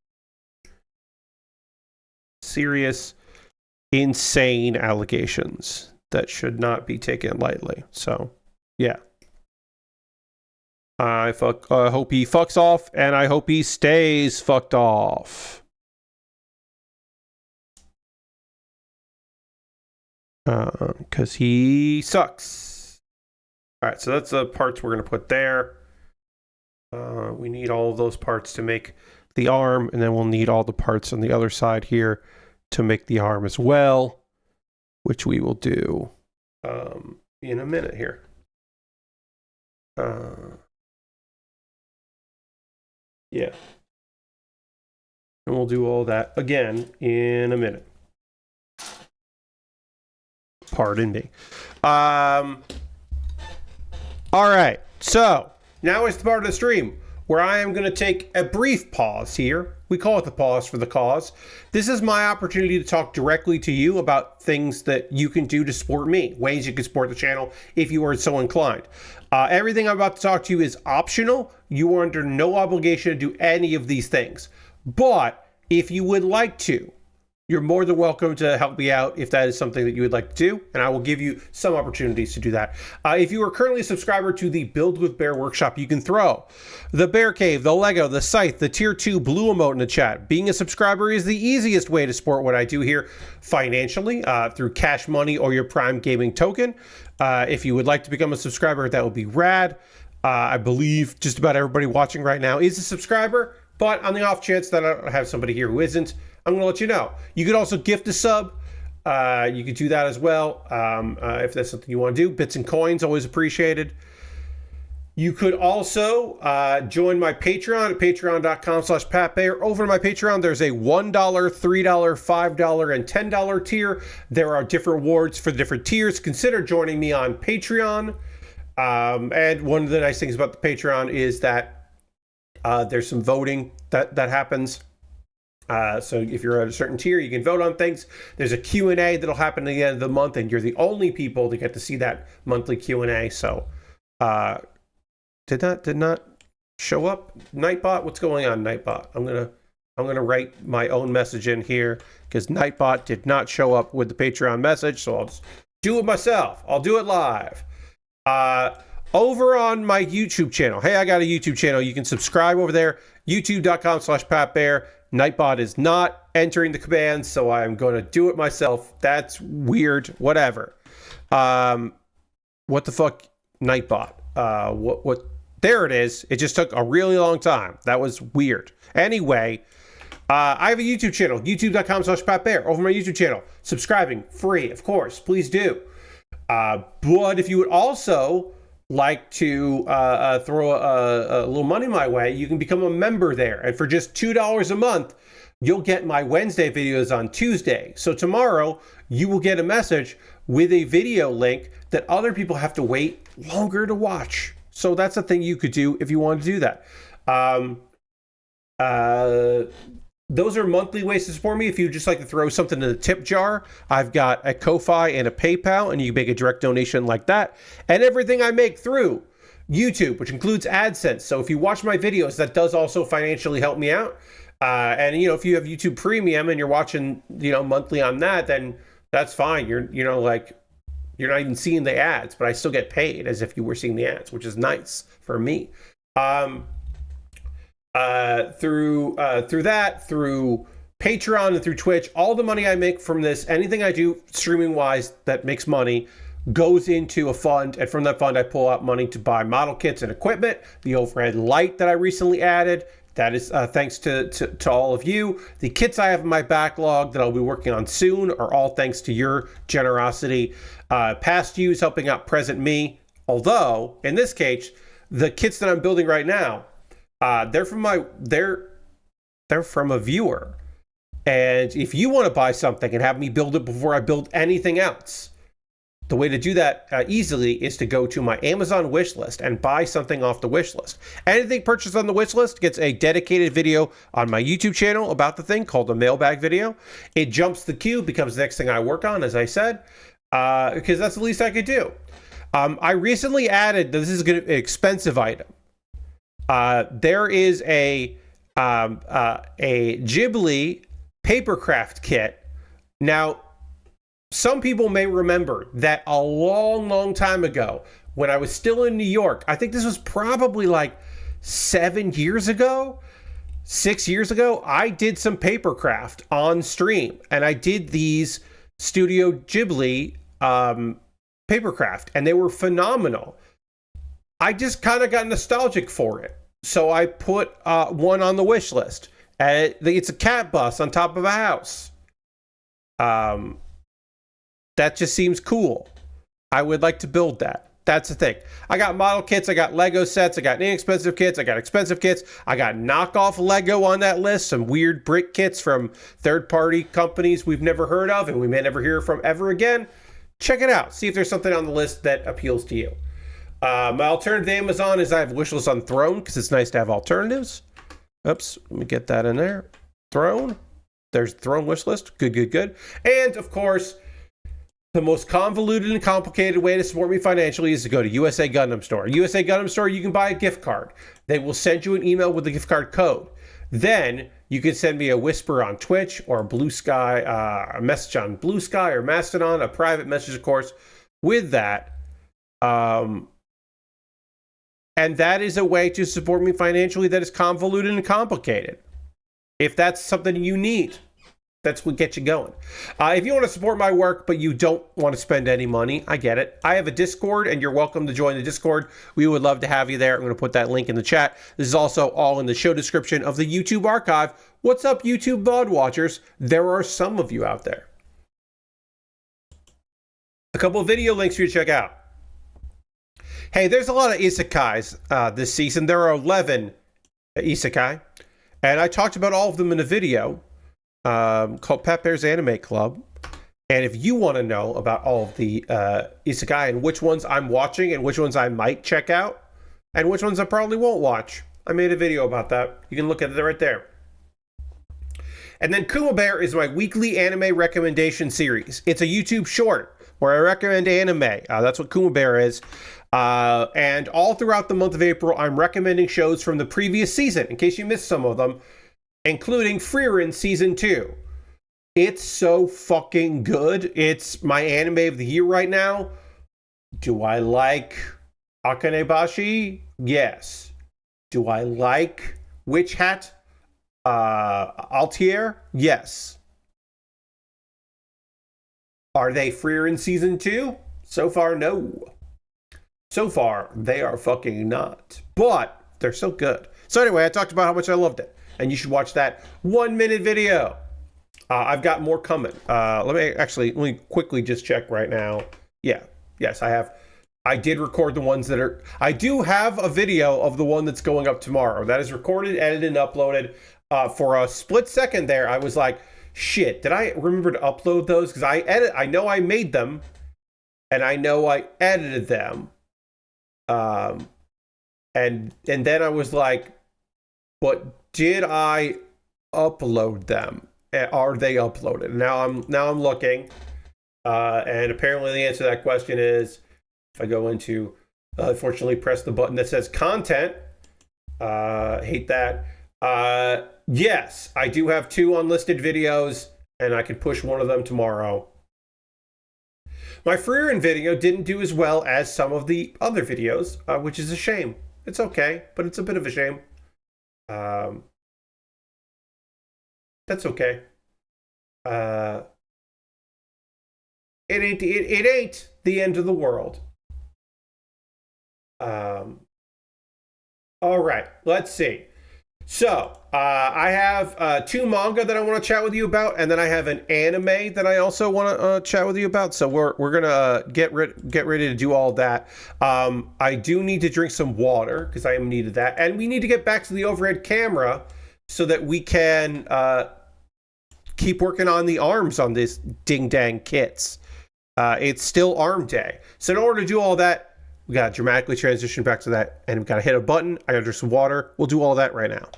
Serious, insane allegations that should not be taken lightly. So, yeah. I hope he fucks off, and I hope he stays fucked off. Because he sucks. Alright, so that's the parts we're going to put there. We need all of those parts to make the arm, and then we'll need all the parts on the other side here to make the arm as well, which we will do in a minute here. Yeah. And we'll do all that again in a minute. Pardon me. All right. So now is the part of the stream where I am going to take a brief pause here. We call it the pause for the cause. This is my opportunity to talk directly to you about things that you can do to support me, ways you can support the channel if you are so inclined. Everything I'm about to talk to you is optional. You are under no obligation to do any of these things. But if you would like to, you're more than welcome to help me out if that is something that you would like to do, and I will give you some opportunities to do that. If you are currently a subscriber to the Build with Bear workshop, you can throw the Bear Cave, the Lego, the Scythe, the Tier 2 blue emote in the chat. Being a subscriber is the easiest way to support what I do here financially, through cash money or your Prime Gaming token. If you would like to become a subscriber, that would be rad. I believe just about everybody watching right now is a subscriber, but on the off chance that I don't have somebody here who isn't, I'm going to let you know. You could also gift a sub. You could do that as well, if that's something you want to do. Bits and coins, always appreciated. You could also join my Patreon at patreon.com/PatBaer. Over to my Patreon, there's a $1, $3, $5, and $10 tier. There are different rewards for the different tiers. Consider joining me on Patreon. And one of the nice things about the Patreon is that there's some voting that happens. So if you're at a certain tier, you can vote on things. There's a Q&A that'll happen at the end of the month, and you're the only people to get to see that monthly Q&A. So did not show up. Nightbot, what's going on, Nightbot? I'm gonna write my own message in here because Nightbot did not show up with the Patreon message, so I'll just do it myself. I'll do it live. Over on my YouTube channel. Hey, I got a YouTube channel. You can subscribe over there. youtube.com/PatBaer. Nightbot is not entering the commands, so I'm going to do it myself. That's weird. Whatever. What the fuck, Nightbot? What? There it is. It just took a really long time. That was weird. Anyway, I have a YouTube channel. youtube.com/PatBaer. Over my YouTube channel. Subscribing. Free, of course. Please do. But if you would also like to throw a little money my way, you can become a member there. And for just $2 a month, you'll get my Wednesday videos on Tuesday. So tomorrow, you will get a message with a video link that other people have to wait longer to watch. So that's a thing you could do if you want to do that. Those are monthly ways to support me. If you just like to throw something in the tip jar, I've got a Ko-Fi and a PayPal, and you can make a direct donation like that. And everything I make through YouTube, which includes AdSense. So if you watch my videos, that does also financially help me out. And if you have YouTube Premium and you're watching, monthly on that, then that's fine. You're not even seeing the ads, but I still get paid as if you were seeing the ads, which is nice for me. Through Patreon and through Twitch, all the money I make from this, anything I do streaming wise that makes money, goes into a fund, and from that fund I pull out money to buy model kits and equipment. The overhead light that I recently added, that is thanks to all of you. The kits I have in my backlog that I'll be working on soon are all thanks to your generosity. Past use helping out present me, although in this case the kits that I'm building right now, they're from a viewer. And if you want to buy something and have me build it before I build anything else, the way to do that easily is to go to my Amazon wish list and buy something off the wish list. Anything purchased on the wish list gets a dedicated video on my YouTube channel about the thing called a mailbag video. It jumps the queue, becomes the next thing I work on, as I said, because that's the least I could do. I recently added, this is an expensive item. There is a Ghibli papercraft kit. Now, some people may remember that a long time ago, when I was still in New York, I think this was probably like 6 years ago, I did some papercraft on stream, and I did these Studio Ghibli papercraft, and they were phenomenal. I just kind of got nostalgic for it. So I put one on the wish list. It's a cat bus on top of a house. That just seems cool. I would like to build that. That's the thing. I got model kits, I got Lego sets, I got inexpensive kits, I got expensive kits, I got knockoff Lego on that list, some weird brick kits from third-party companies we've never heard of and we may never hear from ever again. Check it out. See if there's something on the list that appeals to you. My alternative to Amazon is I have wish lists on Throne because it's nice to have alternatives. Oops, let me get that in there. Throne. There's Throne wish list. Good. And of course, the most convoluted and complicated way to support me financially is to go to USA Gundam Store. USA Gundam Store, you can buy a gift card. They will send you an email with the gift card code. then you can send me a whisper on Twitch or Blue Sky, a message on Blue Sky or Mastodon, a private message, of course, with that. And that is a way to support me financially that is convoluted and complicated. If that's something you need, that's what gets you going. If you want to support my work, but you don't want to spend any money, I get it. I have a Discord, and you're welcome to join the Discord. We would love to have you there. I'm going to put that link in the chat. This is also all in the show description of the YouTube archive. What's up, YouTube VOD watchers? There are some of you out there. A couple of video links for you to check out. Hey, there's a lot of isekais this season. There are 11 isekai, and I talked about all of them in a video called Pat Bear's Anime Club. And if you want to know about all of the isekai and which ones I'm watching and which ones I might check out and which ones I probably won't watch, I made a video about that. You can look at it right there. And then Kuma Baer is my weekly anime recommendation series. It's a YouTube short where I recommend anime. That's what Kuma Baer is. And all throughout the month of April, I'm recommending shows from the previous season, in case you missed some of them, including Frieren Season 2. It's so fucking good. It's my anime of the year right now. Do I like Akanebashi? Yes. Do I like Witch Hat? Altier? Yes. Are they Frieren Season 2? So far, no. So far, they are fucking not. But they're so good. So anyway, I talked about how much I loved it. And you should watch that 1-minute video. I've got more coming. Let me quickly just check right now. Yeah. Yes, I have. I did record the ones that are... I do have a video of the one that's going up tomorrow. That is recorded, edited, and uploaded. For a split second there, I was like, shit, did I remember to upload those? Because I know I made them. And I know I edited them. And then I was like, but did I upload them? Are they uploaded? Now I'm looking, and apparently the answer to that question is, if I go into, unfortunately, press the button that says content. Hate that. Yes, I do have 2 unlisted videos, and I could push one of them tomorrow. My Frieren video didn't do as well as some of the other videos, which is a shame. It's okay, but it's a bit of a shame. That's okay. It ain't the end of the world. All right, let's see. So, I have 2 manga that I want to chat with you about, and then I have an anime that I also want to chat with you about. So we're gonna get ready to do all that. I do need to drink some water because I am needed that, and we need to get back to the overhead camera so that we can keep working on the arms on this ding dang kits. It's still arm day, so in order to do all that, we gotta dramatically transition back to that, and we gotta hit a button. I gotta drink some water. We'll do all that right now.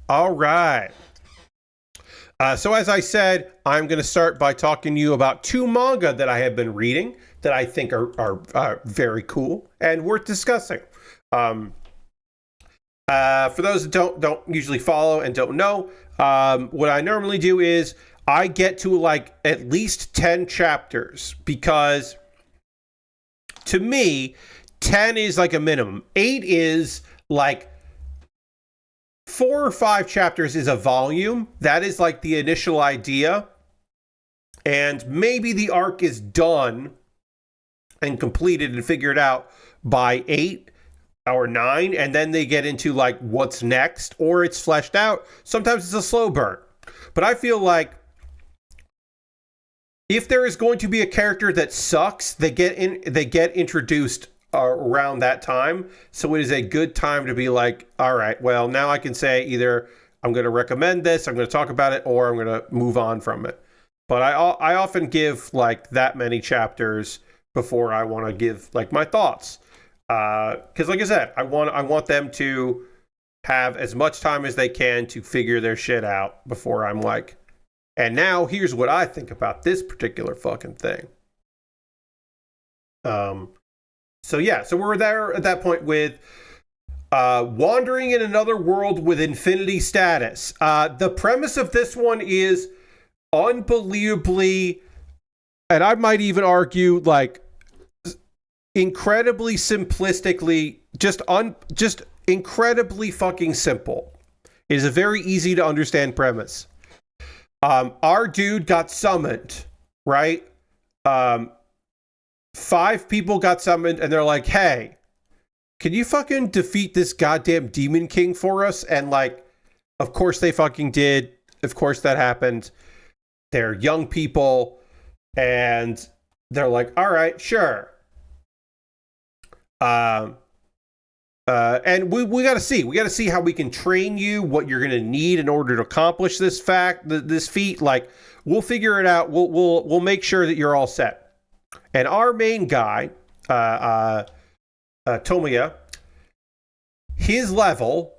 All right. So as I said, I'm going to start by talking to you about 2 manga that I have been reading that I think are very cool and worth discussing. For those that don't usually follow and don't know, what I normally do is I get to like at least 10 chapters because to me, 10 is like a minimum. 8 is like 4 or 5 chapters is a volume. That is like the initial idea. And maybe the arc is done and completed and figured out by 8 or 9. And then they get into like what's next, or it's fleshed out. Sometimes it's a slow burn. But I feel like if there is going to be a character that sucks, they get introduced around that time. So it is a good time to be like, all right, well, now I can say either I'm going to recommend this, I'm going to talk about it, or I'm going to move on from it. But I often give like that many chapters before I want to give like my thoughts. Because like I said, I want them to have as much time as they can to figure their shit out before I'm like, and now here's what I think about this particular fucking thing. So yeah, so we're there at that point with wandering in another world with infinity status. The premise of this one is unbelievably, and I might even argue like incredibly simplistically, just incredibly fucking simple. It is a very easy to understand premise. Our dude got summoned, right? 5 people got summoned and they're like, hey, can you fucking defeat this goddamn demon king for us? And like, of course they fucking did. Of course that happened. They're young people and they're like, all right, sure. And we got to see how we can train you, what you're going to need in order to accomplish this feat. Like, we'll figure it out. We'll make sure that you're all set. And our main guy, Tomoya, his level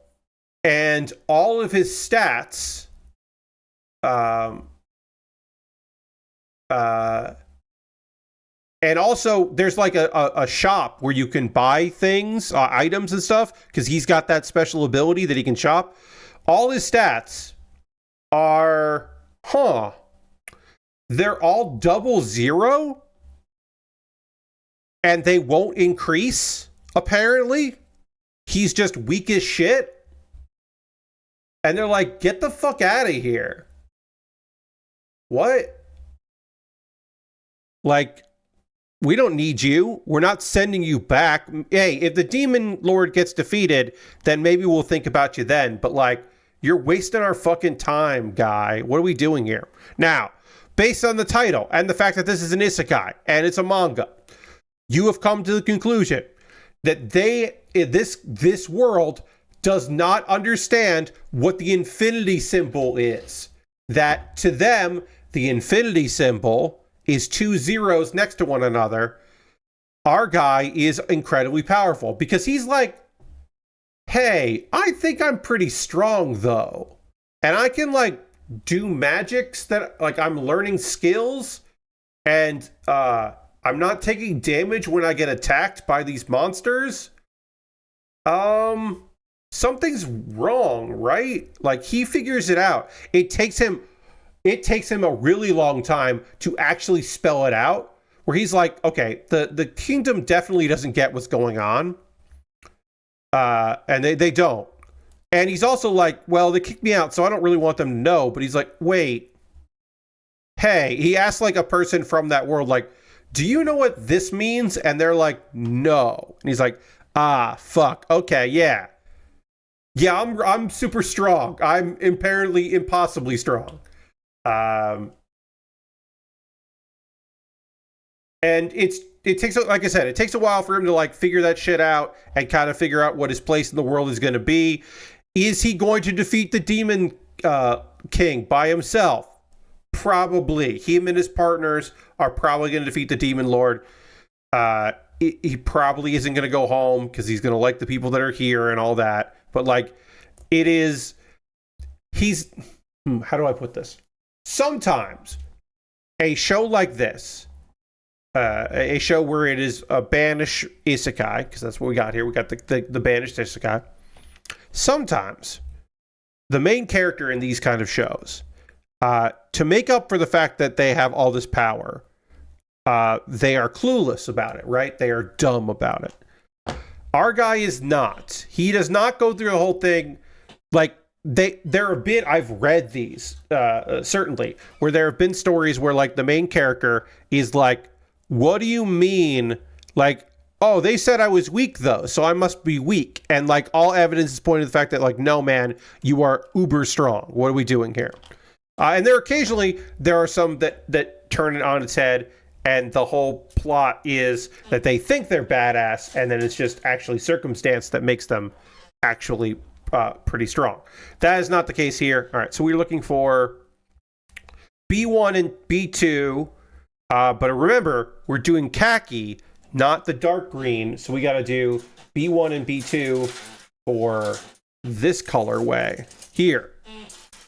and all of his stats, and also there's like a shop where you can buy things, items and stuff, because he's got that special ability that he can shop. All his stats are, they're all 00. And they won't increase, apparently. He's just weak as shit. And they're like, get the fuck out of here. What? Like, we don't need you. We're not sending you back. Hey, if the demon lord gets defeated, then maybe we'll think about you then. But like, you're wasting our fucking time, guy. What are we doing here? Now, based on the title and the fact that this is an isekai and it's a manga, you have come to the conclusion that this world does not understand what the infinity symbol is. That to them, the infinity symbol is 2 zeros next to one another. Our guy is incredibly powerful because he's like, hey, I think I'm pretty strong though. And I can like do magics that like I'm learning skills and I'm not taking damage when I get attacked by these monsters. Something's wrong, right? Like he figures it out. It takes him a really long time to actually spell it out, where he's like, okay, the kingdom definitely doesn't get what's going on. And they don't. And he's also like, well, they kicked me out, so I don't really want them to know. But he's like, wait, hey, he asked like a person from that world, like, do you know what this means? And they're like, no. And he's like, fuck. Okay, yeah. Yeah, I'm super strong. I'm apparently impossibly strong. And it takes, like I said, it takes a while for him to like figure that shit out and kind of figure out what his place in the world is going to be. Is he going to defeat the demon king by himself? Probably. Him and his partners are probably going to defeat the demon lord. He probably isn't going to go home because he's going to like the people that are here and all that. But like, how do I put this? Sometimes a show like this, a show where it is a banished isekai, because that's what we got here. We got the banished isekai. Sometimes the main character in these kind of shows, to make up for the fact that they have all this power, they are clueless about it, right? They are dumb about it. Our guy is not. He does not go through the whole thing. Like, there have been, I've read these, certainly, where there have been stories where, like, the main character is like, what do you mean? Like, oh, they said I was weak, though, so I must be weak. And, like, all evidence is pointing to the fact that, like, no, man, you are uber strong. What are we doing here? And there are some that turn it on its head, and the whole plot is that they think they're badass, and then it's just actually circumstance that makes them actually pretty strong. That is not the case here. All right, so we're looking for B1 and B2, but remember, we're doing khaki, not the dark green, so we got to do B1 and B2 for this colorway here.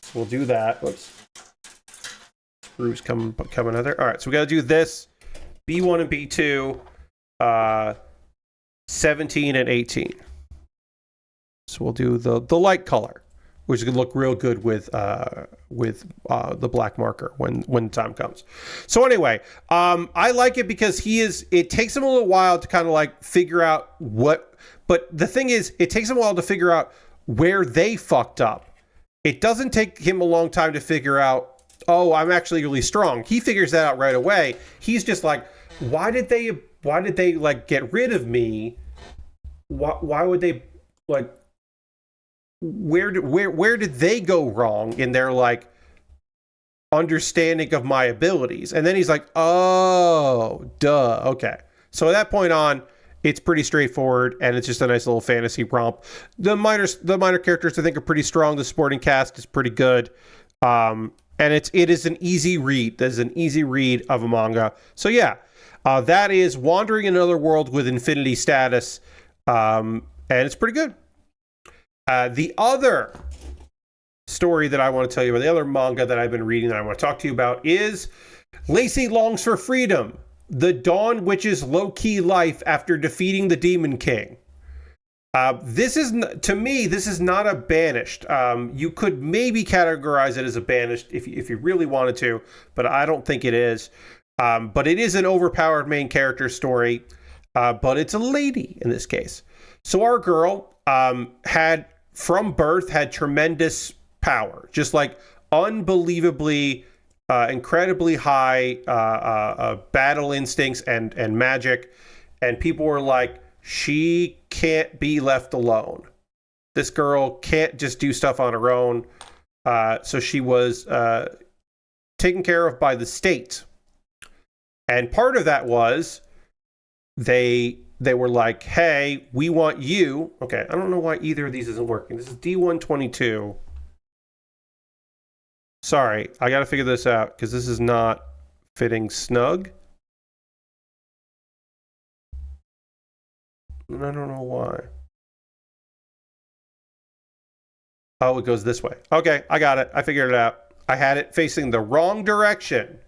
So we'll do that. Whoops. Screws coming other. All right, so we got to do this B1 and B2, 17 and 18. So we'll do the light color, which is gonna look real good with the black marker when the time comes. So anyway, I like it because it takes him a little while to kind of like figure out what, but the thing is, it takes him a while to figure out where they fucked up. It doesn't take him a long time to figure out, oh, I'm actually really strong. He figures that out right away. He's just like, why did they like get rid of me? Why would they like, where did they go wrong in their like understanding of my abilities? And then he's like, oh, duh. Okay. So at that point on, it's pretty straightforward, and it's just a nice little fantasy romp. The minor characters I think are pretty strong. The supporting cast is pretty good. And it is an easy read. There's an easy read of a manga. So yeah, that is Wandering in Another World with Infinity Status. And it's pretty good. The other story that I want to tell you about, the other manga that I've been reading that I want to talk to you about is Lacey Longs for Freedom, the Dawn Witch's low-key life after defeating the Demon King. This is not a banished. You could maybe categorize it as a banished if you really wanted to, but I don't think it is. But it is an overpowered main character story, but it's a lady in this case. So our girl had tremendous power, just like unbelievably, incredibly high battle instincts and magic. And people were like, she can't be left alone. This girl can't just do stuff on her own. So she was taken care of by the state. And part of that was they were like, hey, we want you. Okay, I don't know why either of these isn't working. This is D122. Sorry, I got to figure this out because this is not fitting snug. And I don't know why. Oh, it goes this way. Okay, I got it. I figured it out. I had it facing the wrong direction.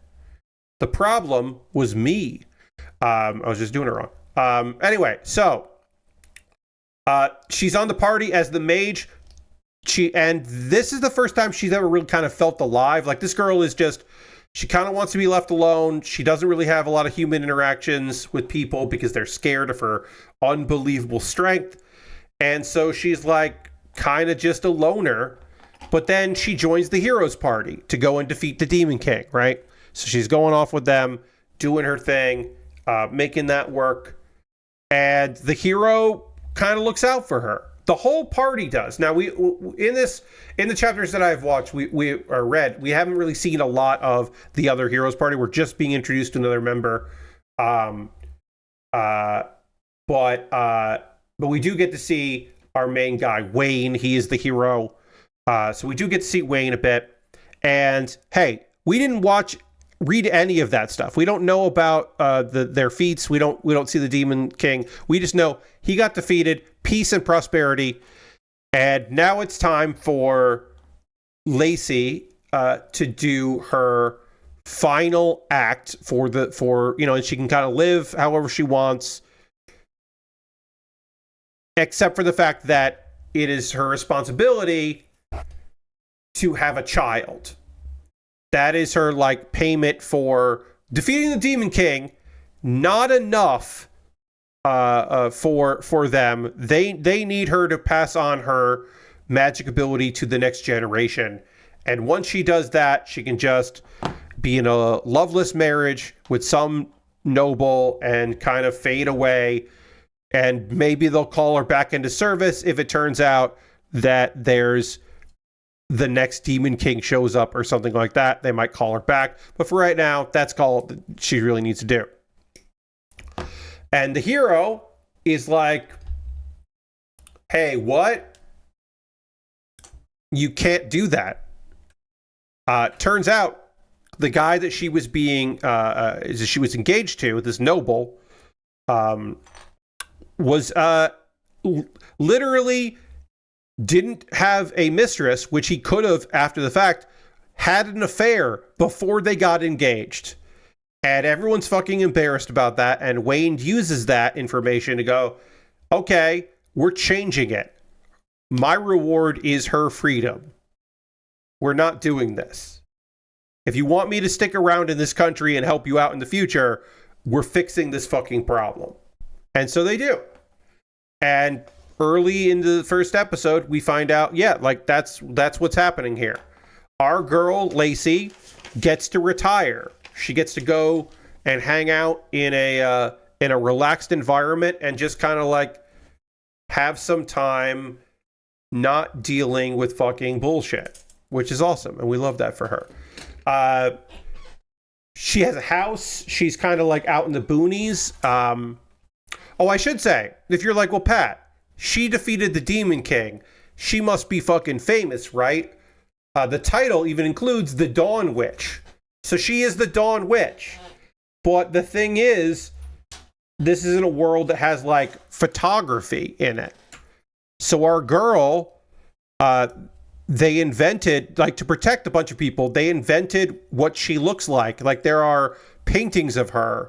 The problem was me. I was just doing it wrong. Anyway, so she's on the party as the mage. And this is the first time she's ever really kind of felt alive. Like, this girl is just, she kind of wants to be left alone. She doesn't really have a lot of human interactions with people because they're scared of her unbelievable strength. And so she's like kind of just a loner. But then she joins the heroes party to go and defeat the Demon King, right? So she's going off with them, doing her thing, making that work. And the hero kind of looks out for her. The whole party does. Now, we in the chapters that I've watched, we read, we haven't really seen a lot of the other heroes party. We're just being introduced to another member. But we do get to see our main guy, Wayne. He is the hero. So we do get to see Wayne a bit. And hey, we didn't read any of that stuff. We don't know about their feats. We don't see the Demon King. We just know he got defeated, peace and prosperity. And now it's time for Lacey to do her final act and she can kind of live however she wants, except for the fact that it is her responsibility to have a child. That is her like payment for defeating the Demon King. Not enough for them. They need her to pass on her magic ability to the next generation. And once she does that, she can just be in a loveless marriage with some noble and kind of fade away. And maybe they'll call her back into service if it turns out that there's the next Demon King shows up or something like that. They might call her back. But for right now, that's all she really needs to do. And the hero is like, hey, what? You can't do that. Turns out the guy that she was engaged to, this noble, was literally didn't have a mistress, which he could have after the fact, had an affair before they got engaged. And everyone's fucking embarrassed about that. And Wayne uses that information to go, okay, we're changing it. My reward is her freedom. We're not doing this. If you want me to stick around in this country and help you out in the future, we're fixing this fucking problem. And so they do. And early in the first episode, we find out, yeah, like that's what's happening here. Our girl, Lacey, gets to retire. She gets to go and hang out in a relaxed environment and just kind of like have some time not dealing with fucking bullshit, which is awesome. And we love that for her. She has a house. She's kind of like out in the boonies. Oh, I should say, if you're like, well, Pat, she defeated the Demon King. She must be fucking famous, right? The title even includes the Dawn Witch. So she is the Dawn Witch. But the thing is, this is in a world that has like photography in it. So our girl, they invented, like to protect a bunch of people, they invented what she looks like. Like there are paintings of her.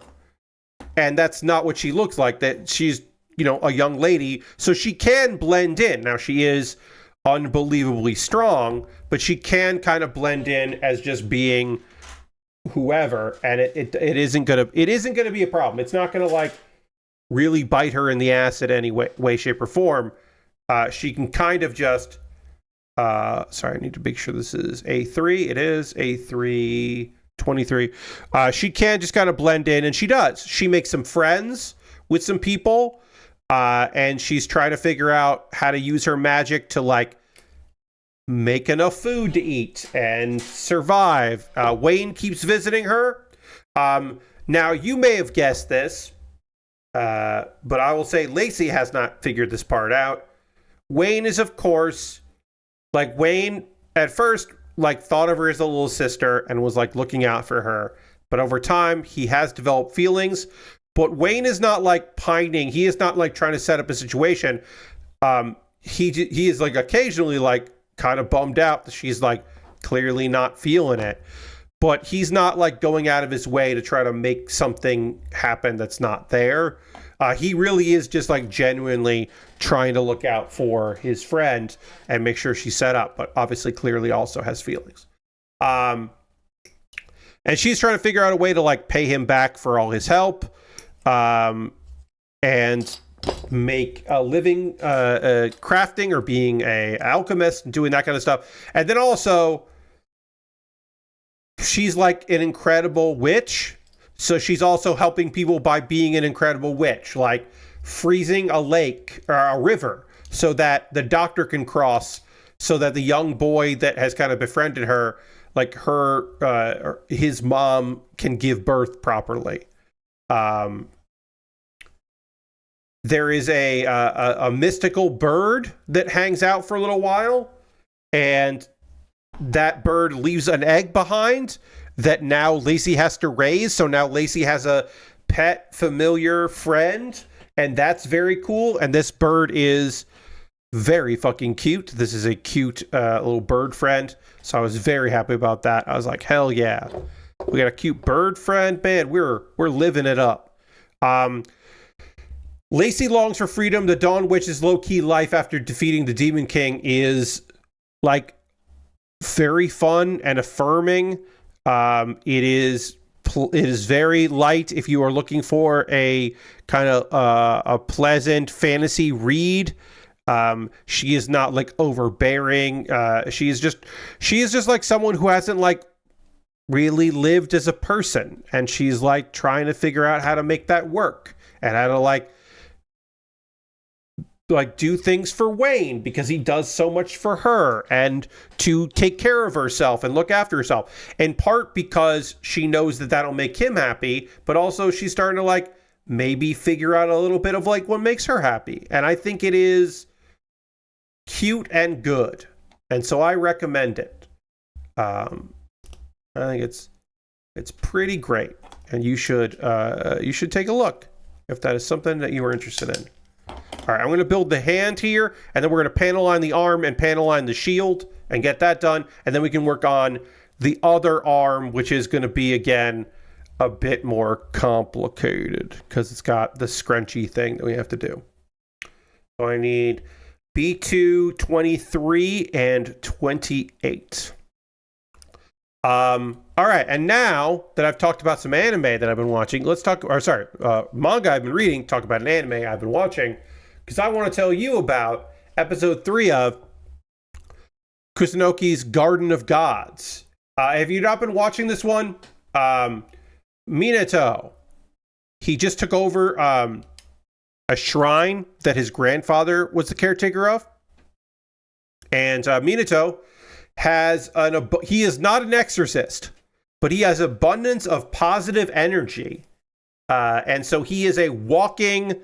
And that's not what she looks like. That she's, you know, a young lady. So she can blend in. Now she is unbelievably strong, but she can kind of blend in as just being whoever, and it isn't gonna be a problem. It's not gonna like really bite her in the ass in any way, shape, or form. She can kind of just sorry, I need to make sure this is A3. It is A3 23. She can just kind of blend in, and she does. She makes some friends with some people. And she's trying to figure out how to use her magic to like make enough food to eat and survive. Wayne keeps visiting her. Now you may have guessed this, but I will say Lacey has not figured this part out. Wayne is, of course, like Wayne at first like thought of her as a little sister and was like looking out for her. But over time, he has developed feelings. But Wayne is not like pining. He is not like trying to set up a situation. He is like occasionally like kind of bummed out that she's like clearly not feeling it. But he's not like going out of his way to try to make something happen that's not there. He really is just like genuinely trying to look out for his friend and make sure she's set up. But obviously clearly also has feelings. And she's trying to figure out a way to like pay him back for all his help. And make a living crafting or being a alchemist and doing that kind of stuff. And then also she's like an incredible witch, so she's also helping people by being an incredible witch, like freezing a lake or a river so that the doctor can cross, so that the young boy that has kind of befriended her, like his mom can give birth properly. There is a mystical bird that hangs out for a little while, and that bird leaves an egg behind that now Lacey has to raise. So now Lacey has a pet familiar friend, and that's very cool. And this bird is very fucking cute. This is a cute little bird friend. So I was very happy about that. I was like, hell yeah. We got a cute bird friend. Man, we're living it up. Lacey longs for freedom. The Dawn Witch's low-key life after defeating the Demon King is like very fun and affirming. It is very light if you are looking for a kind of a pleasant fantasy read. She is not like overbearing. She is just like someone who hasn't like really lived as a person, and she's like trying to figure out how to make that work and how to like do things for Wayne because he does so much for her, and to take care of herself and look after herself, in part because she knows that that'll make him happy, but also she's starting to like maybe figure out a little bit of like what makes her happy. And I think it is cute and good, and so I recommend it. I think it's pretty great, and you should take a look if that is something that you are interested in. All All right, I'm going to build the hand here, and then we're going to panel line the arm and panel line the shield and get that done. And then we can work on the other arm, which is going to be, again, a bit more complicated because it's got the scrunchy thing that we have to do. So I need B2, 23, and 28. All right, and now that I've talked about some anime that I've been watching, let's talk, manga I've been reading, talk about an anime I've been watching, because I want to tell you about episode 3 of Kusunoki's Garden of Gods. Have you not been watching this one? Minato, he just took over a shrine that his grandfather was the caretaker of. And Minato has he is not an exorcist, but he has abundance of positive energy. And so he is a walking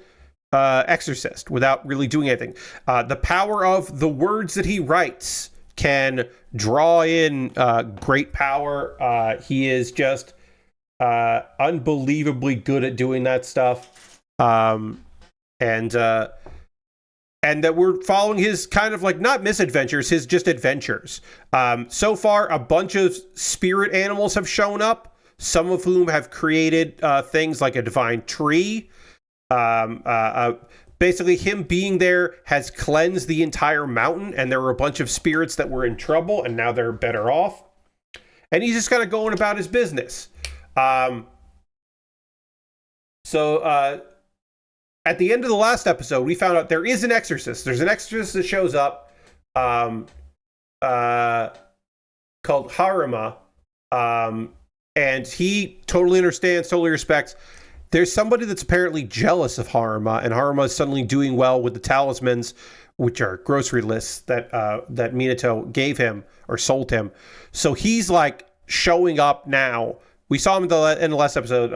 exorcist without really doing anything. The power of the words that he writes can draw in great power. He is just unbelievably good at doing that stuff. And that we're following his kind of like, not misadventures, his just adventures. So far, a bunch of spirit animals have shown up, some of whom have created things like a divine tree. Basically, him being there has cleansed the entire mountain, and there were a bunch of spirits that were in trouble, and now they're better off. And he's just kind of going about his business. At the end of the last episode, we found out there is an exorcist. There's an exorcist that shows up called Haruma. And he totally understands, totally respects. There's somebody that's apparently jealous of Haruma, and Haruma is suddenly doing well with the talismans, which are grocery lists that Minato gave him or sold him. So he's like showing up now. We saw him in the last episode.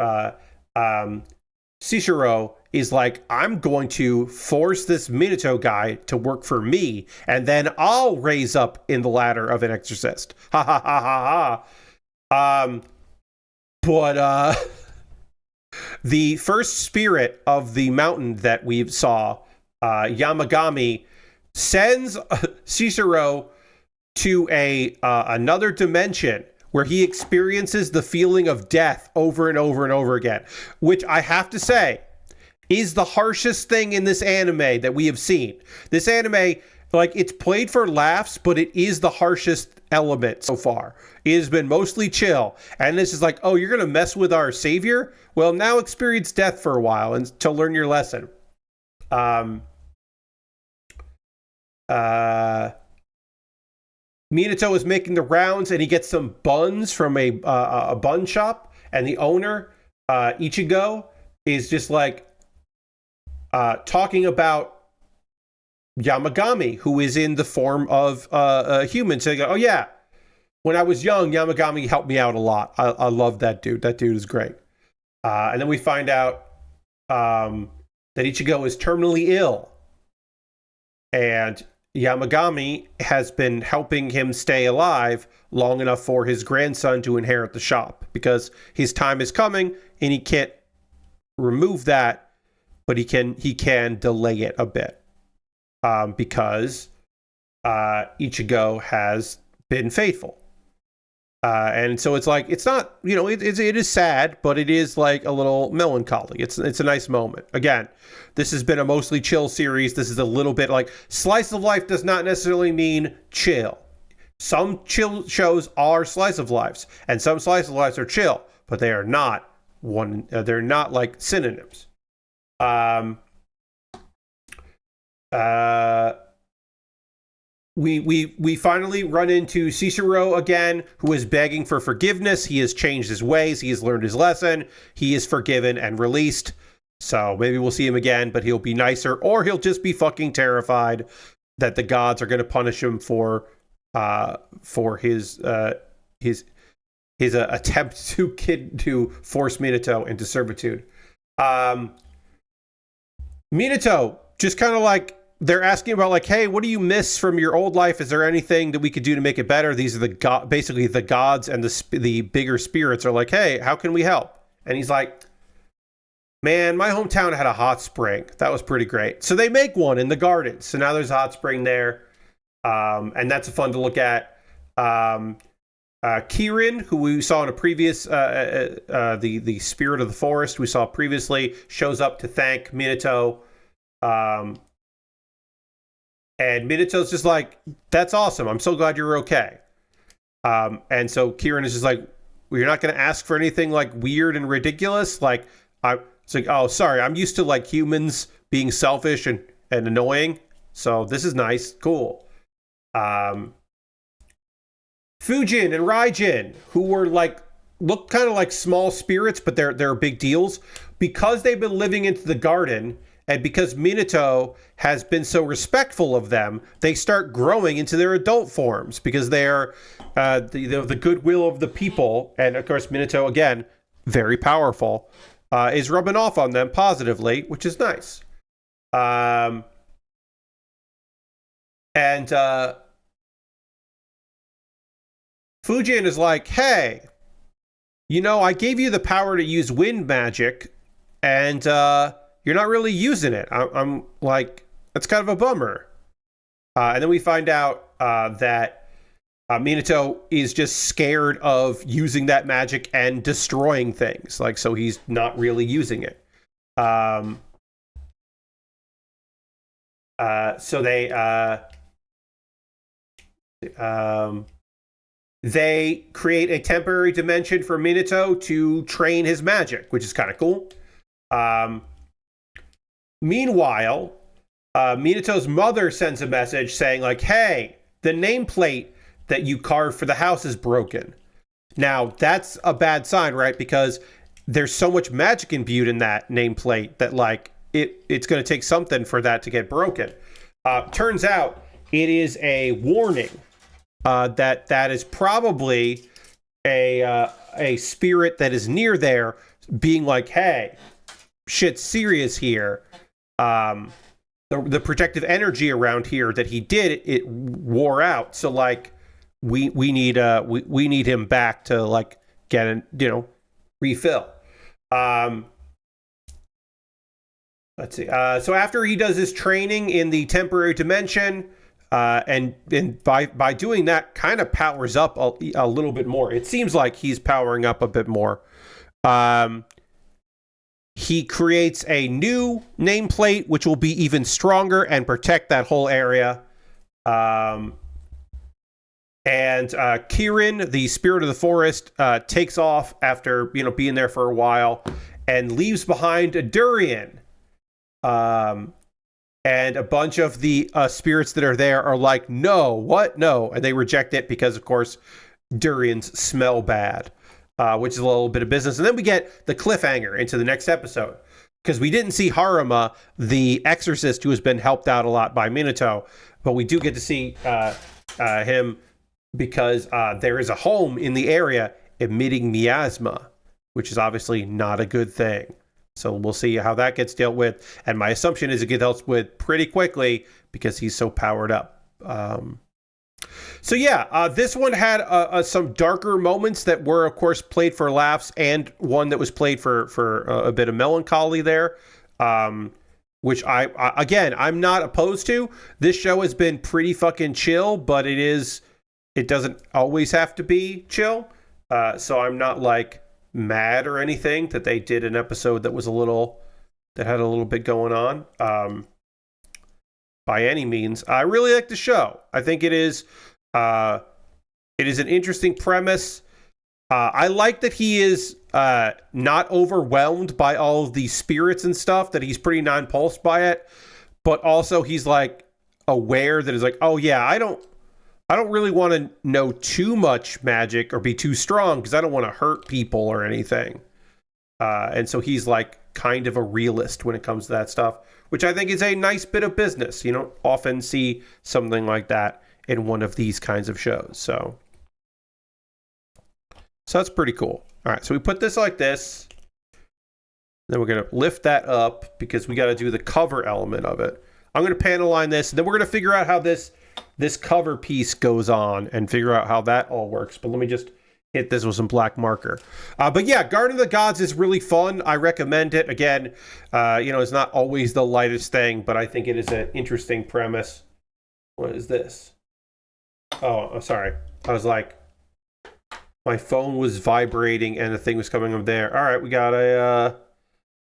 Cicero is like, I'm going to force this Minato guy to work for me, and then I'll raise up in the ladder of an exorcist. Ha ha ha ha ha. But the first spirit of the mountain that we saw, Yamagami, sends Cicero to another dimension where he experiences the feeling of death over and over and over again, which I have to say is the harshest thing in this anime that we have seen. This anime, like, it's played for laughs, but it is the harshest element so far. It has been mostly chill. And this is like, oh, you're going to mess with our savior? Well, now experience death for a while and to learn your lesson. Minato is making the rounds, and he gets some buns from a bun shop, and the owner, Ichigo, is just like talking about Yamagami, who is in the form of a human. So they go, oh yeah, when I was young, Yamagami helped me out a lot. I love that dude. That dude is great. And then we find out that Ichigo is terminally ill, and Yamagami has been helping him stay alive long enough for his grandson to inherit the shop, because his time is coming and he can't remove that, but he can delay it a bit, because Ichigo has been faithful. And so it's like, it's not, it is sad, but it is like a little melancholy. It's a nice moment. Again, this has been a mostly chill series. This is a little bit like, slice of life does not necessarily mean chill. Some chill shows are slice of lives, and some slice of lives are chill, but they are not they're not like synonyms. We finally run into Cicero again, who is begging for forgiveness. He has changed his ways. He has learned his lesson. He is forgiven and released. So maybe we'll see him again, but he'll be nicer, or he'll just be fucking terrified that the gods are going to punish him for his attempt to force Minato into servitude. Minato just kind of like, they're asking about like, hey, what do you miss from your old life? Is there anything that we could do to make it better? These are basically the gods, and the bigger spirits are like, hey, how can we help? And he's like, Man, my hometown had a hot spring. That was pretty great. So they make one in the garden. So now there's a hot spring there. And that's fun to look at. Kieran, who we saw in a previous, the spirit of the forest we saw previously, shows up to thank Minato. And Minato's just like, that's awesome. I'm so glad you're okay. And so Kieran is just like, well, you're not going to ask for anything like weird and ridiculous. Like, it's like, oh, sorry, I'm used to like humans being selfish and annoying. So this is nice. Cool. Fujin and Raijin, who were like, look kind of like small spirits, but they're big deals because they've been living into the garden. And because Minato has been so respectful of them, they start growing into their adult forms because they're the goodwill of the people. And of course, Minato, again, very powerful, is rubbing off on them positively, which is nice. And Fujin is like, hey, I gave you the power to use wind magic, and you're not really using it. I'm like, that's kind of a bummer. And then we find out that Minato is just scared of using that magic and destroying things. Like, so he's not really using it. So they create a temporary dimension for Minato to train his magic, which is kind of cool. Meanwhile, Minato's mother sends a message saying like, hey, the nameplate that you carved for the house is broken. Now, that's a bad sign, right? Because there's so much magic imbued in that nameplate that like it's going to take something for that to get broken. Turns out it is a warning that is probably a spirit that is near there being like, hey, shit's serious here. The protective energy around here that he did, it wore out. So like we need him back to like get a refill. Let's see. So after he does his training in the temporary dimension, and by doing that, kind of powers up a little bit more. It seems like he's powering up a bit more. He creates a new nameplate, which will be even stronger and protect that whole area. And Kieran, the spirit of the forest, takes off after being there for a while and leaves behind a durian. And a bunch of the spirits that are there are like, no, what? No. And they reject it because, of course, durians smell bad, which is a little bit of business. And then we get the cliffhanger into the next episode because we didn't see Haruma, the exorcist who has been helped out a lot by Minato, but we do get to see him because there is a home in the area emitting miasma, which is obviously not a good thing. So we'll see how that gets dealt with. And my assumption is it gets dealt with pretty quickly because he's so powered up. So yeah, this one had some darker moments that were, of course, played for laughs, and one that was played for a bit of melancholy there, which I'm not opposed to. This show has been pretty fucking chill, but it doesn't always have to be chill. So I'm not like mad or anything that they did an episode that had a little bit going on by any means. I really like the show. I think it is an interesting premise. I like that he is not overwhelmed by all of these spirits and stuff, that he's pretty nonplussed by it, but also he's like aware that it's like, oh yeah, I don't really want to know too much magic or be too strong because I don't want to hurt people or anything. And so he's like kind of a realist when it comes to that stuff, which I think is a nice bit of business. You don't often see something like that in one of these kinds of shows. So that's pretty cool. All right, so we put this like this. Then we're going to lift that up because we got to do the cover element of it. I'm going to panel line this, and then we're going to figure out how this cover piece goes on and figure out how that all works. But let me just hit this with some black marker. But yeah, Garden of the Gods is really fun. I recommend it. Again, it's not always the lightest thing, but I think it is an interesting premise. What is this? Oh, I'm sorry. I was like, my phone was vibrating and the thing was coming up there. All right, we got a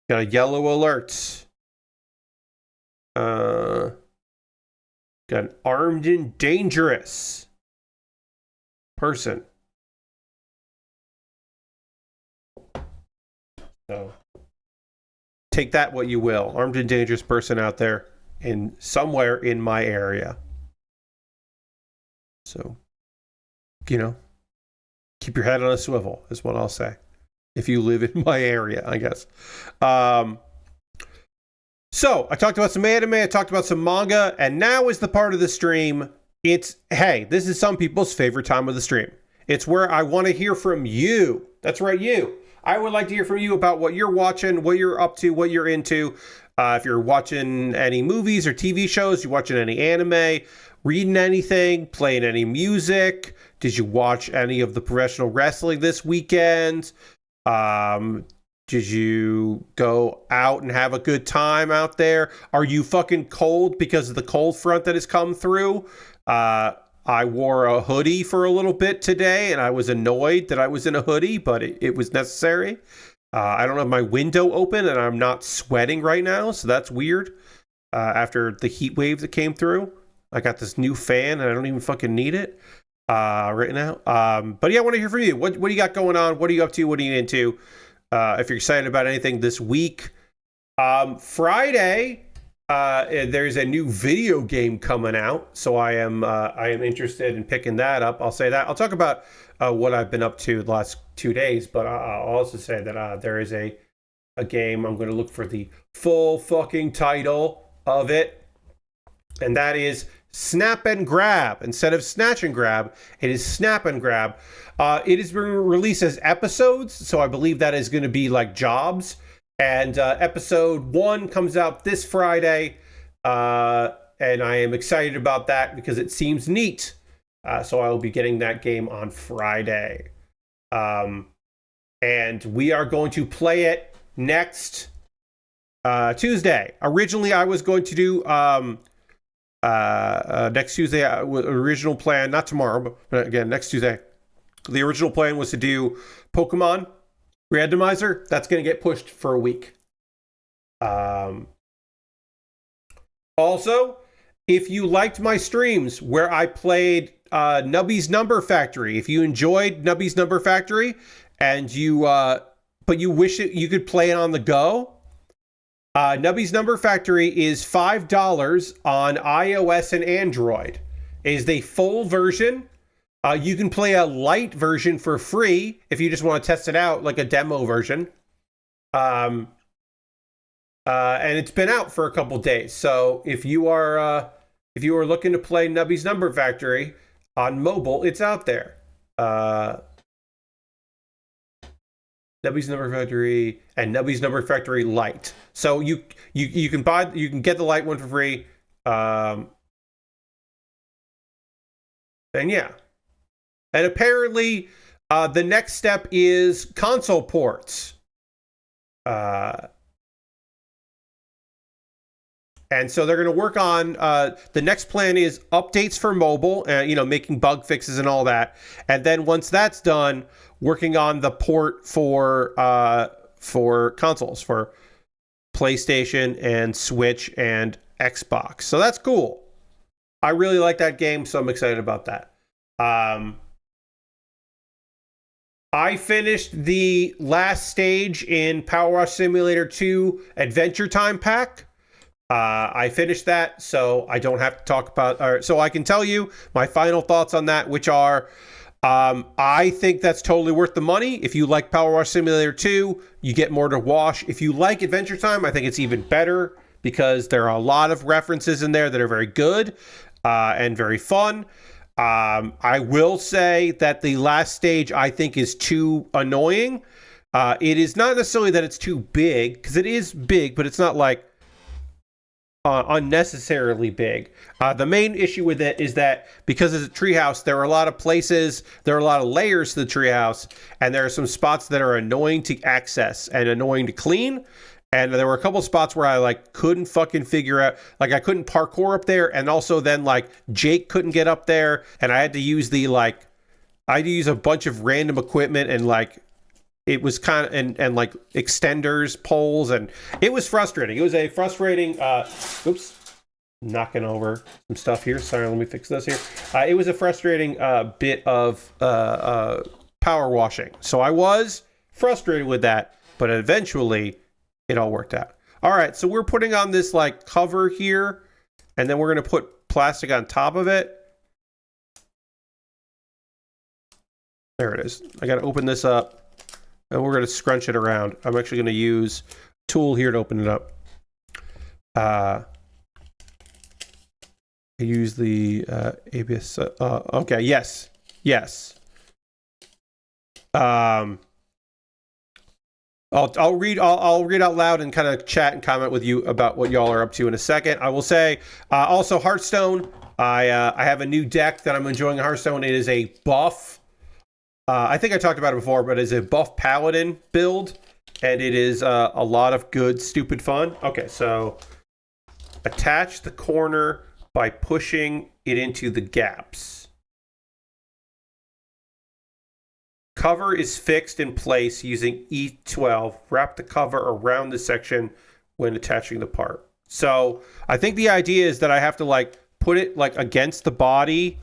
yellow alert. Got an armed and dangerous person. So take that what you will. Armed and dangerous person out there in somewhere in my area. So, keep your head on a swivel is what I'll say. If you live in my area, I guess. So I talked about some anime, I talked about some manga, and now is the part of the stream. This is some people's favorite time of the stream. It's where I want to hear from you. That's right, you. I would like to hear from you about what you're watching, what you're up to, what you're into. If you're watching any movies or TV shows, you're watching any anime, reading anything, playing any music. Did you watch any of the professional wrestling this weekend? Did you go out and have a good time out there? Are you fucking cold because of the cold front that has come through? I wore a hoodie for a little bit today, and I was annoyed that I was in a hoodie, but it was necessary. I don't have my window open, and I'm not sweating right now, so that's weird. After the heat wave that came through, I got this new fan, and I don't even fucking need it right now. But yeah, I want to hear from you. What do you got going on? What are you up to? What are you into? If you're excited about anything this week. Friday, there's a new video game coming out, so I am interested in picking that up. I'll say that. I'll talk about what I've been up to the last 2 days, but I'll also say that there is a game. I'm going to look for the full fucking title of it, and that is Snap and Grab. Instead of Snatch and Grab, it is Snap and Grab. It is being released as episodes, so I believe that is going to be like jobs. And episode 1 comes out this Friday, and I am excited about that because it seems neat. So I will be getting that game on Friday. And we are going to play it next Tuesday. Originally, I was going to do next Tuesday, original plan, not tomorrow, but again, next Tuesday. The original plan was to do Pokemon Randomizer. That's going to get pushed for a week. Also, if you liked my streams where I played Nubby's Number Factory, if you enjoyed Nubby's Number Factory and but you wish you could play it on the go, Nubby's Number Factory is $5 on iOS and Android. It is the full version. You can play a light version for free if you just want to test it out, like a demo version. And it's been out for a couple days. So if you are looking to play Nubby's Number Factory on mobile, it's out there. Nubby's Number Factory and Nubby's Number Factory Lite. So you can get the light one for free. And yeah. And apparently, the next step is console ports. And so they're going to work on, the next plan is updates for mobile, making bug fixes and all that. And then once that's done, working on the port for consoles, for PlayStation and Switch and Xbox. So that's cool. I really like that game, so I'm excited about that. I finished the last stage in Power Wash Simulator 2 Adventure Time Pack. I finished that, so I don't have to talk about... so I can tell you my final thoughts on that, which are... I think that's totally worth the money. If you like Power Wash Simulator 2, you get more to wash. If you like Adventure Time, I think it's even better because there are a lot of references in there that are very good and very fun. I will say that the last stage I think is too annoying. It is not necessarily that it's too big, because it is big, but it's not like unnecessarily big. The main issue with it is that because it's a treehouse, there are a lot of places, there are a lot of layers to the treehouse, and there are some spots that are annoying to access and annoying to clean. And there were a couple spots where I like couldn't fucking figure out, like I couldn't parkour up there, and also then like Jake couldn't get up there, and I had to use I had to use a bunch of random equipment, and like it was kind of and like extenders, poles, and it was frustrating. It was a frustrating oops, knocking over some stuff here. Sorry, let me fix this here. It was a frustrating bit of power washing. So I was frustrated with that, but eventually it all worked out. All right, so we're putting on this like cover here, and then we're going to put plastic on top of it. There it is. I got to open this up, and we're going to scrunch it around. I'm actually going to use a tool here to open it up. I use the ABS. Okay, yes. I'll read out loud and kind of chat and comment with you about what y'all are up to in a second. I will say also Hearthstone. I have a new deck that I'm enjoying in Hearthstone. It is a buff. I think I talked about it before, but it's a buff paladin build, and it is a lot of good stupid fun. Okay, so attach the corner by pushing it into the gaps. Cover is fixed in place using E12. Wrap the cover around the section when attaching the part. So I think the idea is that I have to like put it like against the body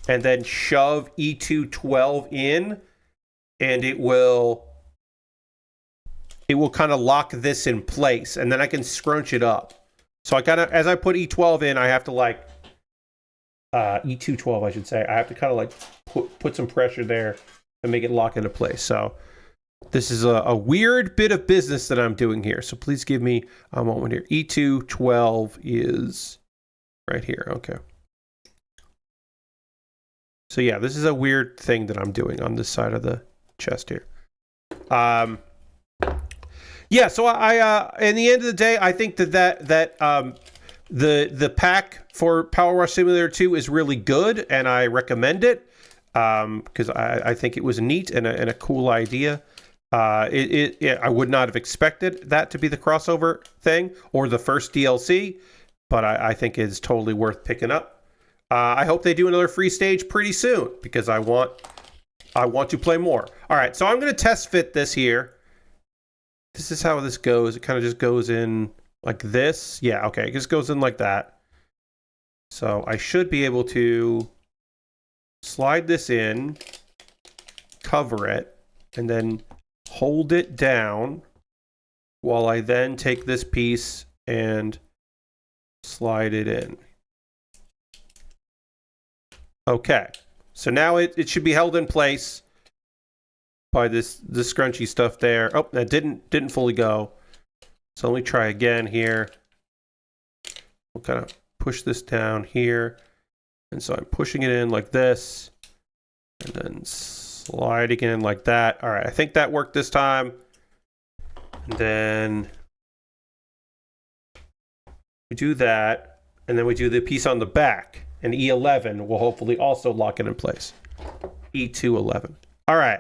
and then shove E212 in, and it will kind of lock this in place, and then I can scrunch it up. So I kind of, as I put E12 in, I have to like E212, I should say. I have to kind of like put some pressure there and make it lock into place. So this is a weird bit of business that I'm doing here. So please give me a moment here. E212 is right here. Okay. So yeah, this is a weird thing that I'm doing on this side of the chest here. Yeah, so I in the end of the day, I think that the pack for Power Wash Simulator 2 is really good, and I recommend it. Because I think it was neat and a cool idea. I would not have expected that to be the crossover thing or the first DLC, but I think it's totally worth picking up. I hope they do another free stage pretty soon because I want to play more. All right, so I'm going to test fit this here. This is how this goes. It kind of just goes in like this. Yeah, okay, it just goes in like that. So I should be able to slide this in, cover it, and then hold it down while I then take this piece and slide it in. Okay, so now it should be held in place by this scrunchy stuff there. Oh, that didn't fully go. So let me try again here. We'll kind of push this down here. And so I'm pushing it in like this, and then sliding it in like that. All right, I think that worked this time. And then we do that, and then we do the piece on the back, and E11 will hopefully also lock it in place. E211. All right,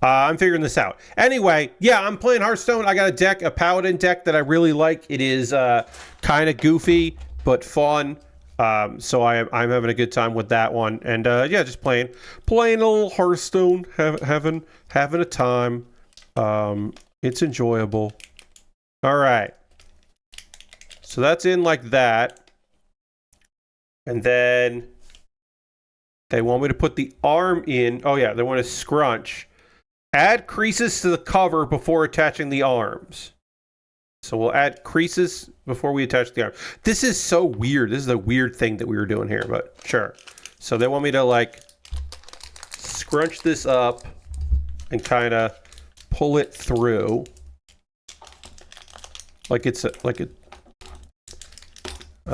I'm figuring this out. Anyway, yeah, I'm playing Hearthstone. I got a deck, a Paladin deck that I really like. It is kind of goofy, but fun. So I'm having a good time with that one, and yeah, just playing a little Hearthstone, having a time. It's enjoyable. All right, so that's in like that, and then they want me to put the arm in. Oh yeah, they want to scrunch. Add creases to the cover before attaching the arms. So we'll add creases before we attach the arm. This is so weird. This is a weird thing that we were doing here, but sure. So they want me to like scrunch this up and kind of pull it through. Like it's I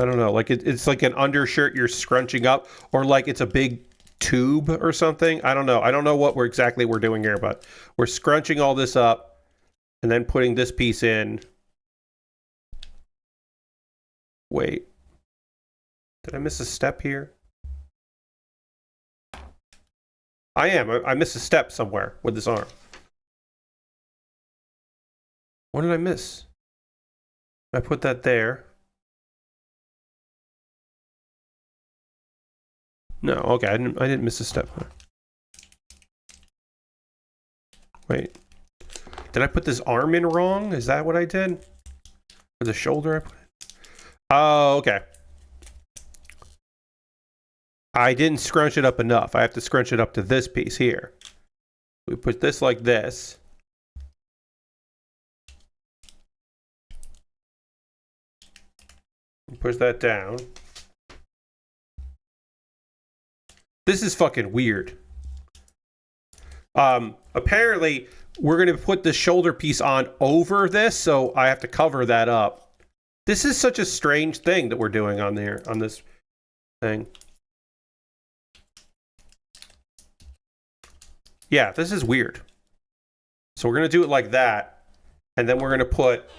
don't know, like it's like an undershirt you're scrunching up, or like it's a big tube or something. I don't know. I don't know what we're doing here, but we're scrunching all this up and then putting this piece in. Wait. Did I miss a step here? I missed a step somewhere with this arm. What did I miss? I put that there. No, okay, I didn't miss a step. Wait. Did I put this arm in wrong? Is that what I did? Or the shoulder I put in? Oh, okay. I didn't scrunch it up enough. I have to scrunch it up to this piece here. We put this like this. Push that down. This is fucking weird. Apparently, we're going to put the shoulder piece on over this, so I have to cover that up. This is such a strange thing that we're doing on there, on this thing. Yeah, this is weird. So we're going to do it like that, and then we're going to put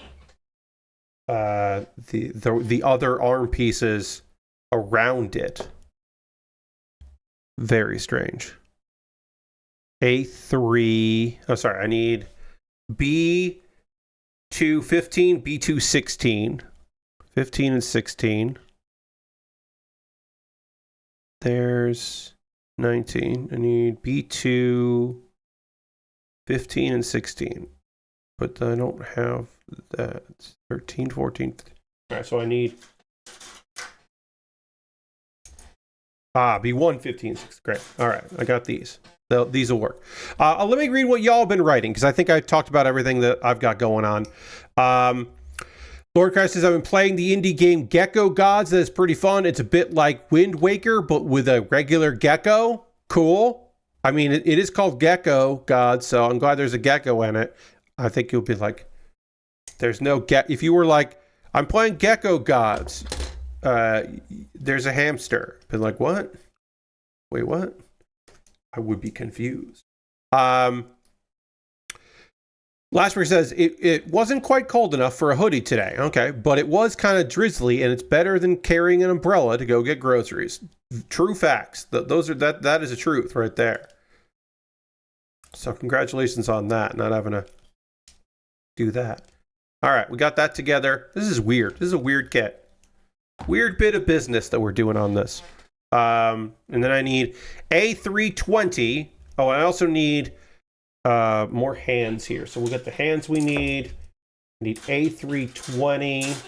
the other arm pieces around it. Very strange. A3. Oh, sorry. I need B2 15, B2 16. 15 and 16. There's 19. I need B2 15 and 16. But I don't have that. It's 13, 14. All right, so I need B1 15. Great. All right, I got these. These will work. Let me read what y'all have been writing, because I think I talked about everything that I've got going on. Lord Christ says, I've been playing the indie game Gecko Gods. That is pretty fun. It's a bit like Wind Waker, but with a regular gecko. Cool. I mean, it is called Gecko Gods, so I'm glad there's a gecko in it. I think you'll be like, there's no if you were like, I'm playing Gecko Gods. There's a hamster. Been like, what? Wait, what? I would be confused. Lashmer says, it wasn't quite cold enough for a hoodie today. Okay, but it was kind of drizzly, and it's better than carrying an umbrella to go get groceries. True facts. That is a truth right there. So congratulations on that, not having to do that. All right, we got that together. This is weird. This is a weird kit. Weird bit of business that we're doing on this. And then I need A320. Oh, I also need more hands here. So we'll get the hands we need. I need A320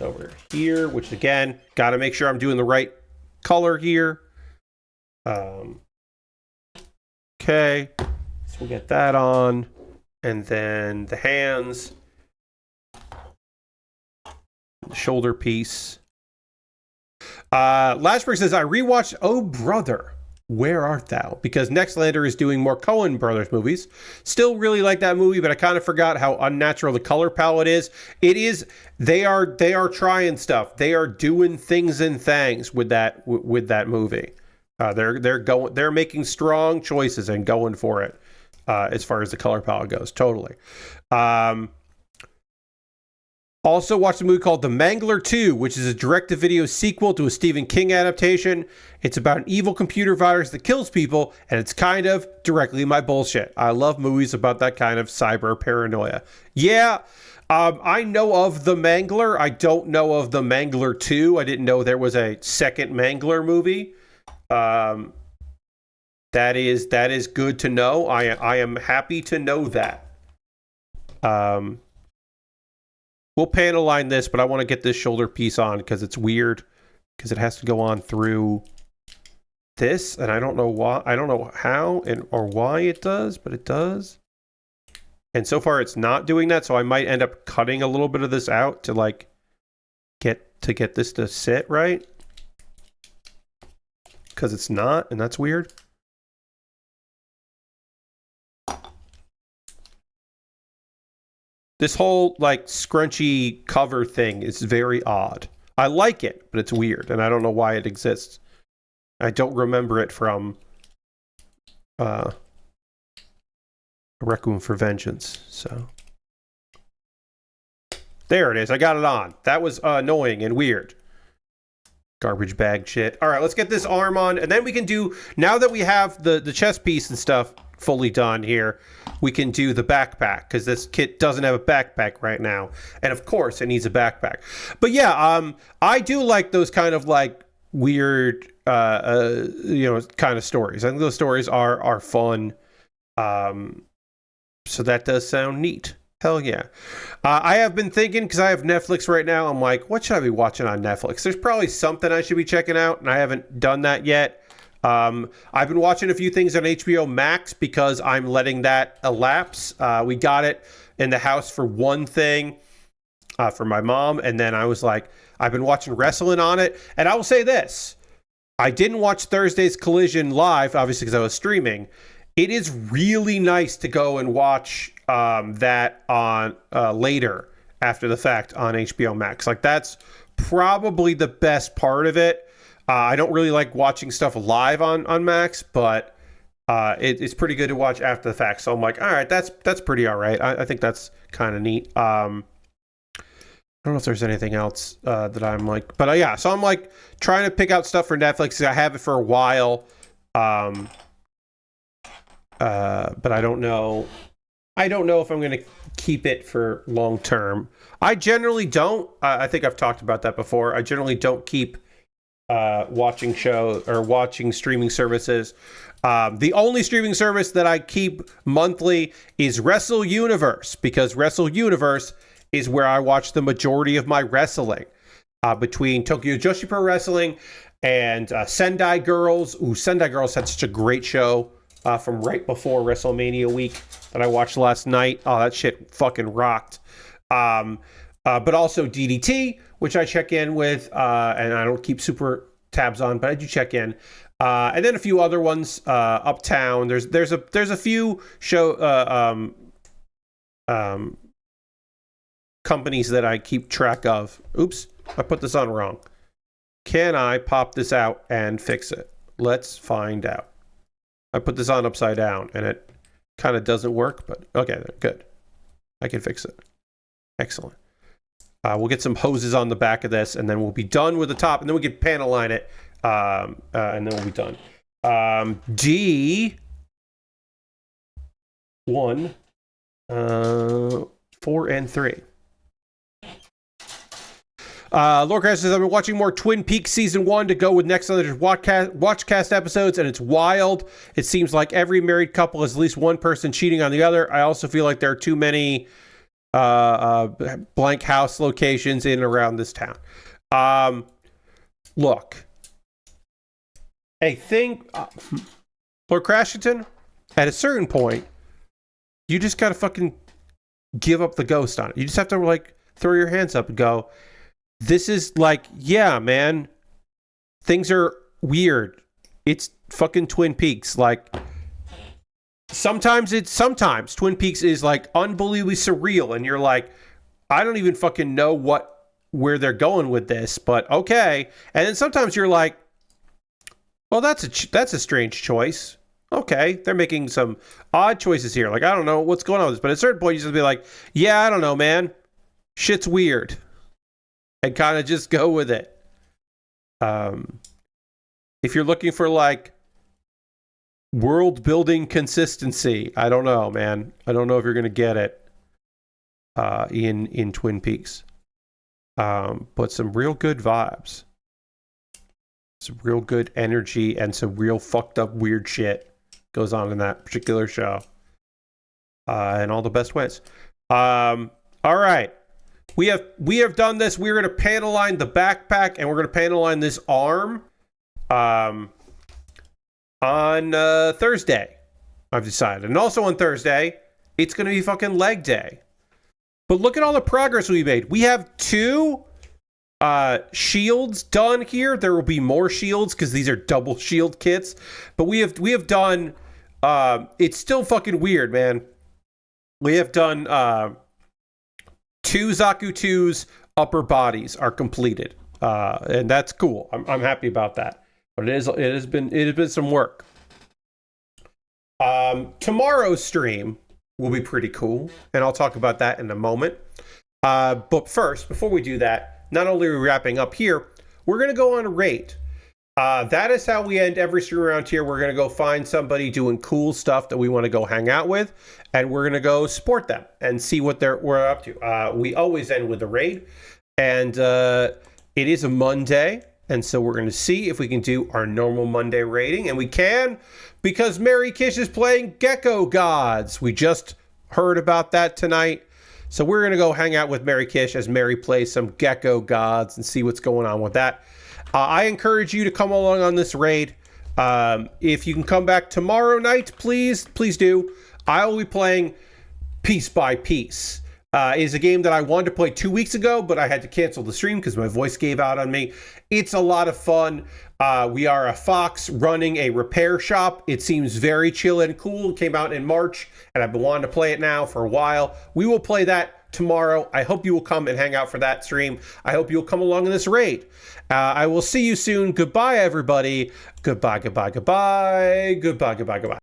over here, which again, got to make sure I'm doing the right color here. Okay, so we'll get that on. And then the hands, the shoulder piece. Lashberg says, I rewatched Oh Brother, Where Art Thou? Because Nextlander is doing more Coen Brothers movies. Still really like that movie, but I kind of forgot how unnatural the color palette is. It is, they are trying stuff. They are doing things and things with that movie. They're making strong choices and going for it as far as the color palette goes. Totally. Also watched a movie called The Mangler 2, which is a direct-to-video sequel to a Stephen King adaptation. It's about an evil computer virus that kills people, and it's kind of directly my bullshit. I love movies about that kind of cyber paranoia. Yeah, I know of The Mangler. I don't know of The Mangler 2. I didn't know there was a second Mangler movie. That is good to know. I am happy to know that. We'll panel line this, but I want to get this shoulder piece on because it's weird, because it has to go on through this, and I don't know why. I don't know how or why it does, but it does. And so far, it's not doing that, so I might end up cutting a little bit of this out to like get this to sit right, because it's not, and that's weird. This whole like scrunchy cover thing is very odd. I like it, but it's weird, and I don't know why it exists. I don't remember it from Requiem for Vengeance. So There it is. I got it on. That was annoying and weird. Garbage bag shit. All right, let's get this arm on, and then we can do, now that we have the chest piece and stuff fully done here, we can do the backpack, because this kit doesn't have a backpack right now, and of course it needs a backpack. But yeah, I do like those kind of like weird, kind of stories. I think those stories are fun. So that does sound neat. Hell yeah. I have been thinking, because I have Netflix right now, I'm like, what should I be watching on Netflix? There's probably something I should be checking out, and I haven't done that yet. I've been watching a few things on HBO Max because I'm letting that elapse. We got it in the house for one thing for my mom, and then I was like, I've been watching wrestling on it, and I will say this. I didn't watch Thursday's Collision live, obviously, because I was streaming. It is really nice to go and watch that on later after the fact on HBO Max. Like, that's probably the best part of it. I don't really like watching stuff live on Max, but it's pretty good to watch after the fact. So I'm like, all right, that's pretty all right. I think that's kind of neat. I don't know if there's anything else that I'm like, but yeah. So I'm like trying to pick out stuff for Netflix. I have it for a while. But I don't know. I don't know if I'm going to keep it for long term. I generally don't. I think I've talked about that before. I generally don't keep watching shows or watching streaming services. The only streaming service that I keep monthly is Wrestle Universe, because Wrestle Universe is where I watch the majority of my wrestling. Between Tokyo Joshi Pro Wrestling and Sendai Girls. Ooh, Sendai Girls had such a great show. From right before WrestleMania week that I watched last night. Oh, that shit fucking rocked. But also DDT, which I check in with, and I don't keep super tabs on, but I do check in. And then a few other ones, Uptown. There's a few show companies that I keep track of. Oops, I put this on wrong. Can I pop this out and fix it? Let's find out. I put this on upside down, and it kind of doesn't work, but okay, good. I can fix it. Excellent. We'll get some hoses on the back of this, and then we'll be done with the top, and then we can panel line it, and then we'll be done. D1, 4, and 3. Lorecast says, I've been watching more Twin Peaks Season 1 to go with next on the Watchcast episodes, and it's wild. It seems like every married couple has at least one person cheating on the other. I also feel like there are too many blank house locations in and around this town. Look. I think, Lord Crashington, at a certain point, you just gotta fucking give up the ghost on it. You just have to, like, throw your hands up and go, this is like, yeah, man, things are weird. It's fucking Twin Peaks. Like, sometimes Twin Peaks is like unbelievably surreal, and you're like, I don't even fucking know where they're going with this, but okay. And then sometimes you're like, well, that's a strange choice. Okay, they're making some odd choices here. Like, I don't know what's going on with this, but at a certain point, you just be like, yeah, I don't know, man. Shit's weird. And kind of just go with it. If you're looking for like world building consistency, I don't know, man. I don't know if you're gonna get it in Twin Peaks. But some real good vibes, some real good energy, and some real fucked up weird shit goes on in that particular show. In all the best ways. All right. We have done this. We're going to panel line the backpack, and we're going to panel line this arm on Thursday, I've decided. And also on Thursday, it's going to be fucking leg day. But look at all the progress we made. We have 2 shields done here. There will be more shields because these are double shield kits. But we have done... it's still fucking weird, man. We have done... 2 Zaku 2's upper bodies are completed, and that's cool. I'm happy about that. But it has been some work. Tomorrow's stream will be pretty cool, and I'll talk about that in a moment. But first, before we do that, not only are we wrapping up here, we're going to go on a raid. That is how we end every stream around here. We're going to go find somebody doing cool stuff that we want to go hang out with, and we're going to go support them and see what we're up to. We always end with a raid, and it is a Monday, and so we're going to see if we can do our normal Monday raiding, and we can, because Mary Kish is playing Gecko Gods. We just heard about that tonight, so we're going to go hang out with Mary Kish as Mary plays some Gecko Gods and see what's going on with that. I encourage you to come along on this raid. If you can come back tomorrow night, please do. I will be playing Piece by Piece. It is a game that I wanted to play 2 weeks ago, but I had to cancel the stream because my voice gave out on me. It's a lot of fun. We are a fox running a repair shop. It seems very chill and cool. It came out in March, and I've been wanting to play it now for a while. We will play that tomorrow. I hope you will come and hang out for that stream. I hope you'll come along in this raid. I will see you soon. Goodbye, everybody. Goodbye, goodbye, goodbye. Goodbye, goodbye, goodbye.